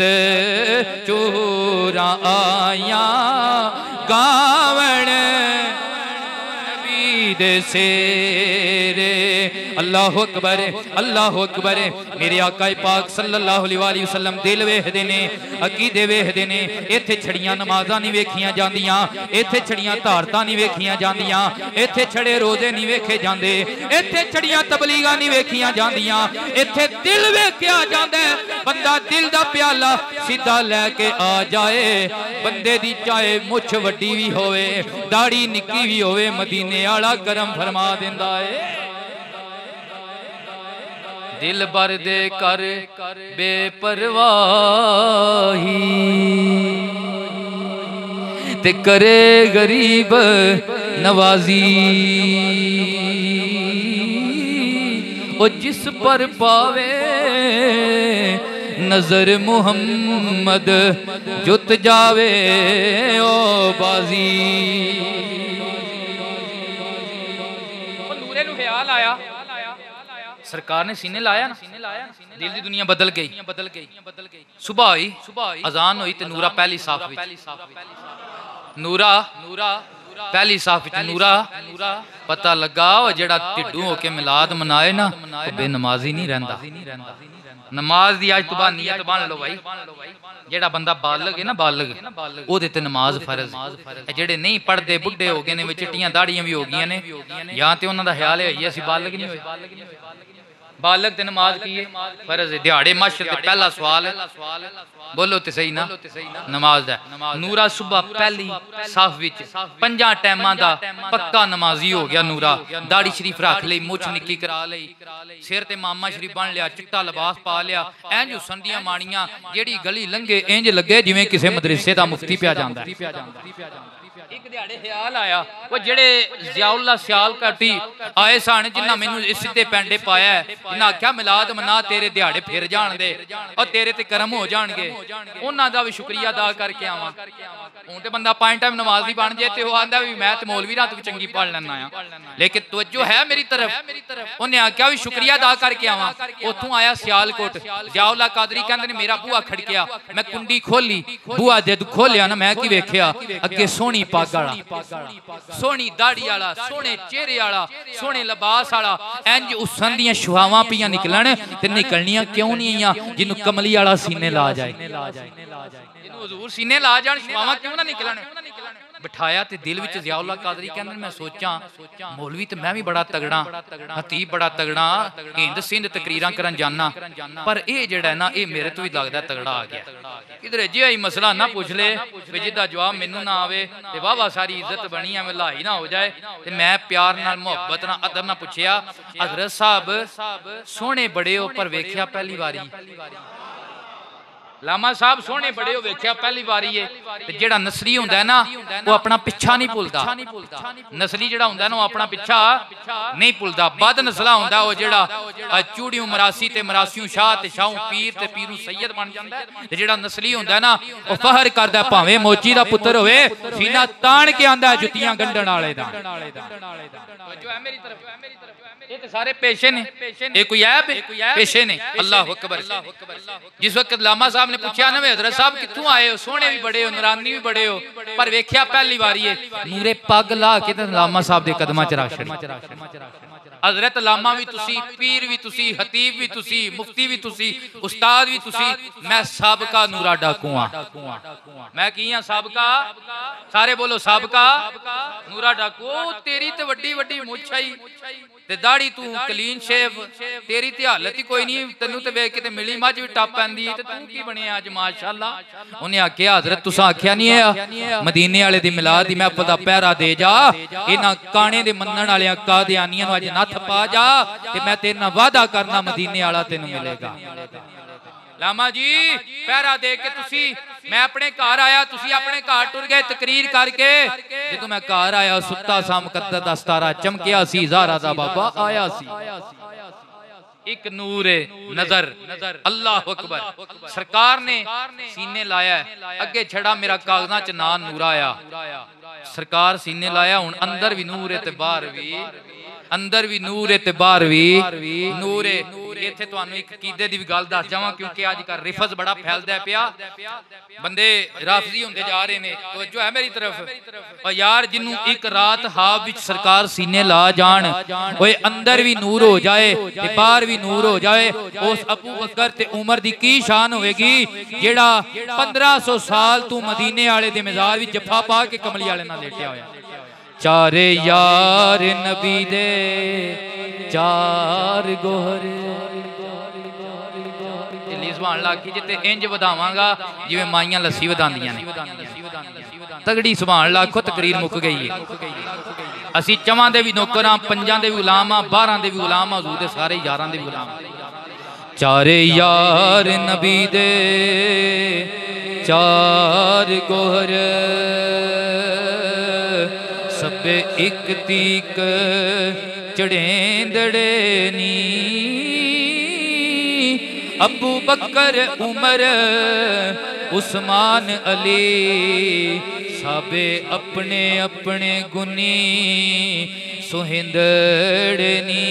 चोरा आया, गावण नबी दे सेरे। अल्लाह अकबर अल्लाह अकबर। मेरे आका पाक सल्लल्लाहु अलैहि वसल्लम दिल वेखदे ने, अकीदे वेखदे ने। इत्थे छड़ियां नमाज़ां नहीं वेखियां जांदियां, इत्थे छड़ियां धारतां नहीं वेखियां जांदियां, इत्थे छड़े रोजे नहीं वेखे जांदे, इत्थे छड़ियां तबलीगां नहीं वेखियां जांदियां, इत्थे दिल वेखिया जांदा है। बंदा दिल दा प्याला सीधा लैके आ जाए, बंदे दी चाहे मुछ वड्डी भी होवे, दाढ़ी निक्की भी होवे, मदीने वाला करम फरमा दिंदा है। दिल भर दे कर बेपरवाही ते करे गरीब नवाजी, ओ जिस पर पावे नजर मुहम्मद जुत जावे ओ बाजी। नूरे नूं ख्याल आया, सरकार ने सीने लाया ना, दिल दी दुनिया बदल गई। सुबह हुई, अजान हुई ते नूरा पहली साफ विच, नूरा पहली साफ विच नूरा। पता लगा वो जेड़ा टिड्डू होके मिलाद मनाए ना, बेनमाजी नहीं रहंदा। नमाज दी आज तो बाद नियत बन लो भाई। जेड़ा बंदा बालग है ना, बालग ओदे ते नमाज फर्ज है। जेड़े नहीं पढ़दे बुढ़े हो गए ने, चिट्टियां दाड़ियां भी हो गई ने, या तो उन्हां दा ख्याल है असीं बालग नहीं होए। बालग ते नमाज की है फर्ज है। दिहाड़े मशर ते पहला सवाल है, बोलो ते सही ना, नमाज दा। नूरा सुबह पहली साफ विच 5 टाइमां दा पक्का नमाजी हो गया। नूरा दाढ़ी शरीफ रख लई, मुछ निक्की करा लई, सिर ते मामा शरीफ बन लिया, चिट्टा लिबास पा लिया, इंज हुसन दियां माणियां जेड़ी गली लंघे इंज लगे जिवें किसी मदरसे दा मुफ्ती पिया जांदा है। एक दिहाड़े ख्याल आया, वो जेड़े ज़ियाउल्लाह सियालकोटी आए सन, जिन्ना मैनू सीधे पैंडे पाया है, जिन्ना आख्या मिलाद मना तेरे दिहाड़े फिर जान दे और तेरे ते करम हो जाणगे, उन्हां दा भी शुक्रिया अदा करके आवां। हुण ते बंदा 5 टाइम नमाज़ी बन जाए ते ओह आंदा भी मैं ते मौलवी रात भी चंगी पढ़ लैना आ, लेकिन तवज्जो है मेरी तरफ। उन्हें आख्या भी शुक्रिया अदा करके आवां। उत्थों आया सियालकोट, ज़ियाउल्लाह कादरी कहंदे ने मेरा बूहा खड़किया, मैं कुंडी खोली, बूहा जद खोलिया ना मैं की वेखिया अगे सोहनी पग वाला, सोहनी दाढ़ी वाला, सोहने चेहरे वाला, सोहने लिबास वाला, इंज हुसन दियां शुहावां पियां निकलन ते निकलनियां क्यों नहीं आईयां, जिन्नू कमली वाला सीने ला जाए, जिन्नू हुजूर सीने ला जान, शुहावां क्यों ना निकलन। बिठाया ते दिल विच ज़ियाउल्लाह कादरी कहंदे मैं सोचा मौलवी ते मैं भी बड़ा तगड़ा, खतीब बड़ा तगड़ा, हिंद सिंध तकरीरां करन जाना, पर ये जेड़ा है ना ये मेरे तो भी लगदा तगड़ा आ गया। किधरे जिहा ही मसला ना पूछ ले जिहदा जवाब मैनू ना आवे ते वाह सारी इज्जत बनी है लाई ना हो जाए। ते मैं प्यार नाल मुहब्बत नाल अदब नाल पुछया हज़रत साहब सोहणे बड़े हो पर वेख्या पहली बारी, लामा साहब सोहने बड़े हो वेख्या पहली बारी है। ते जेड़ा नसली हुंदा है ना वो अपना पिछा नहीं भुलदा, नसली जेड़ा हुंदा ना वो अपना पिछा नहीं भुलदा। बद नसला हुंदा वो जेड़ा चूड़ियों मरासी ते मरासियों शाह ते शाहों पीर ते पीरों सैयद बन जांदा है। ते जेड़ा नसली हुंदा ना वो फहर करदा भावें मोची दा पुत्र होवे, सीना ताण के आंदा है जुत्तियां गंढण वाले दा। जो है मेरी तरफ, ये तो सारे पेशे ने, ये कोई ऐब पेशे ने। अल्लाह अकबर। जिस वक्त लामा साहब ने पूछा ना हजरत साहब कित्थों आए हो, सोहने भी बड़े हो, नरानी भी बड़े हो, पर वेख्या पहली बारी है, नूरे पग ला के ते लामा साहब दे कदमां च रख छड़ी। हजरत लामा भी तुसी, पीर भी तुसी, हतीब भी तुसी, मुफ्ती भी तुसी, उस्ताद भी तुसी, मैं साबका नूरा डाकू हां। मैं की हां साबका, सारे बोलो साबका नूरा डाकू। तेरी ते वड्डी वड्डी मुछ आई ते दाढ़ी तू क्लीन शेव, तेरी ते हालत ही कोई नहीं, तेनू ते वेख के ते मिली मझ भी टप पैंदी ते तू की बने अज माशाअल्लाह। उन्हें आख्या हजरत तुसा आख्या नहीं है मदीने वाले दी मिलाद दी महफिल दा पहरा दे जा, इन्हां काने दे मनण वालियां कादियानियां नूं अज नत्थ पा जा ते मैं तेरे नाल वादा करना मदीने वाला तेनू मिलेगा। लामा जी पहरा दे के तुसी, मैं अपने घर आया, तुसी अपने घर टुर गए तकरीर करके, जदों मैं घर आया सुत्ता सा मुकद्दर दा सितारा चमकिया सी, ज़ारा दा बाबा आया सी। एक नूरे नजर, अल्लाह अकबर। सरकार ने सीने लाया, अगे छड़ा मेरा कागजां च ना नूर आया, सरकार सीने लाया, हुण अंदर भी नूर है ते बाहर भी, अंदर भी नूर है ते बाहर भी नूर है। इत्थे तुहानू एक कीदे दी भी गल दस जावां क्योंकि अजकल रिफज बड़ा फैलदा पिया बंदे राफजी होंदे जा रहे ने तवज्जो है मेरी तरफ और यार जिन्नू एक रात हाब विच सरकार सीने ला जान ओए अंदर भी नूर हो जाए ते बाहर भी नूर हो जाए उस अबू बकर ते उमर दी की शान होएगी जेड़ा 1500 साल तू मदीने वाले दे मज़ार विच जफा पा के कमली वाले नाल लेटिया होया चारे यार नबी दे चार गोहर सुभान अल्लाह की जिते इंज वधावांगा जिवें माइयां लस्सी वधांदियां ने तगड़ी सुभान अल्लाह आखो तकरीर मुक गई है असी चवां दे भी नौकर हां पंजां दे भी गुलाम हां 12 दे भी गुलाम हां हुजूर दे सारे यारां दे भी गुलाम चारे यार नबी दे चार गोहर सबे एक तीक चढ़ेंदड़े नी अबू बकर उमर उस्मान अली सबे अपने अपने गुनी सुहिंदड़नी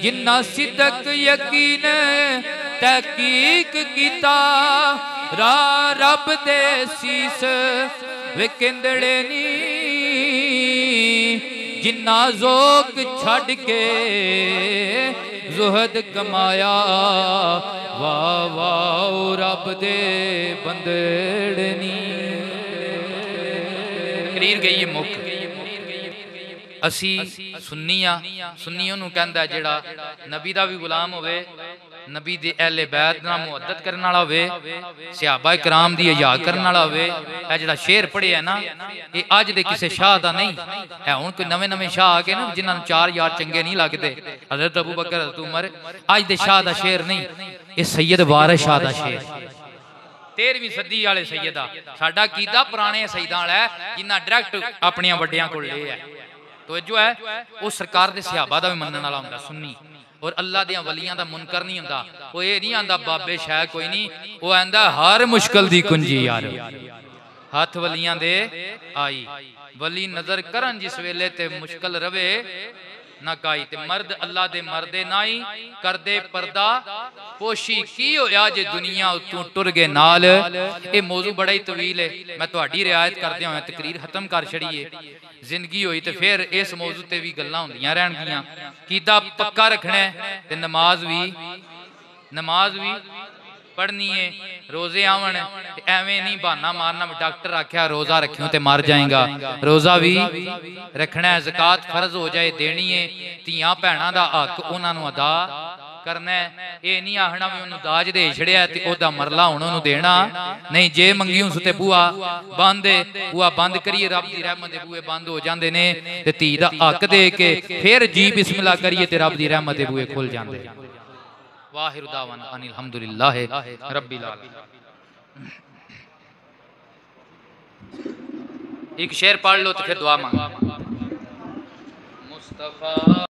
जिन्ना सिदक यकीन तहकीक कीता रा रब दे सीस विकिंदड़े नी जिन्ना ज़ोक छड़ के जुहद कमाया वाह वाह रब दे बंदड़नी तकरीर गई है मुख असी सुन्नी आ सुन्नी उन्होंने कहता है जेड़ा नबी दा भी गुलाम होवे नबी दे अहले बैत नाल मुहब्बत करने वाला होवे सहाबा इकराम दी हया करने वाला होवे ए जेड़ा शेर पढ़िया ना ये अज दे किसी शाह दा नहीं है हुण कोई नवे नवे शाह आ गए ना जिन्हां चार यार चंगे नहीं लगदे हज़रत अबू बकर हज़रत उमर अज दे शाह दा शेर नहीं ये सैयद वारिस शाह दा शेर 13वीं सदी वाले सैयदा साडा कीदा पुराने सैयदां वाला है जिन्हां डायरैक्ट अपने वड्डियां कोल ले है तो जो है वो सरकार दे सहाबा दा भी मनण वाला हुंदा सुन्नी और अल्लाह दियां वलियां दा मुनकर नहीं हुंदा वो ये नहीं आंदा बाबे शाह कोई नहीं वो आंदा हर मुश्किल दी कुंजी यार हाथ वलियां दे आई वली नजर करन जिस वेले ते मुश्किल रवे ना काई ते मर्द अल्लाह दे मर्दे नाई कर दे पर्दा पोशी की होया जे दुनिया उतों टुर गए नाल ये मौजू बड़ा ही तवील है मैं तुहाडी रियायत करदे होया तकरीर खत्म कर छड़ीए जिंदगी हुई तो फिर इस मौजू ते भी गल्लां होंदियां रहणगियां कीदा पक्का रखना है ते नमाज भी पढ़नी है रोजे आवन एवें नहीं बहाना मारना डॉक्टर आख्या रोजा रखियो ते मर जाएगा रोजा भी रखना है ज़कात फर्ज हो जाए देनी है धियां भैणां दा हक उन्हां नूं अदा करना है ये नहीं आखना भी उन्होंने दाज दे छड़िया ते ओदा मरला हुण उन्होंने देना नहीं जे मंगी उस ते बुआ बंद करिए रब दी रहमत दे बूए बंद हो जांदे ने ते धी दा हक दे के फिर जी बिस्मिल्लाह करिए ते रब दी रहमत दे बूए खुल जांदे वाहिर दावाना अनिल हम्दुलिल्लाह रब्बिल आलमीन एक शेर पढ़ लो तो फिर दुआ मांगो मुस्तफा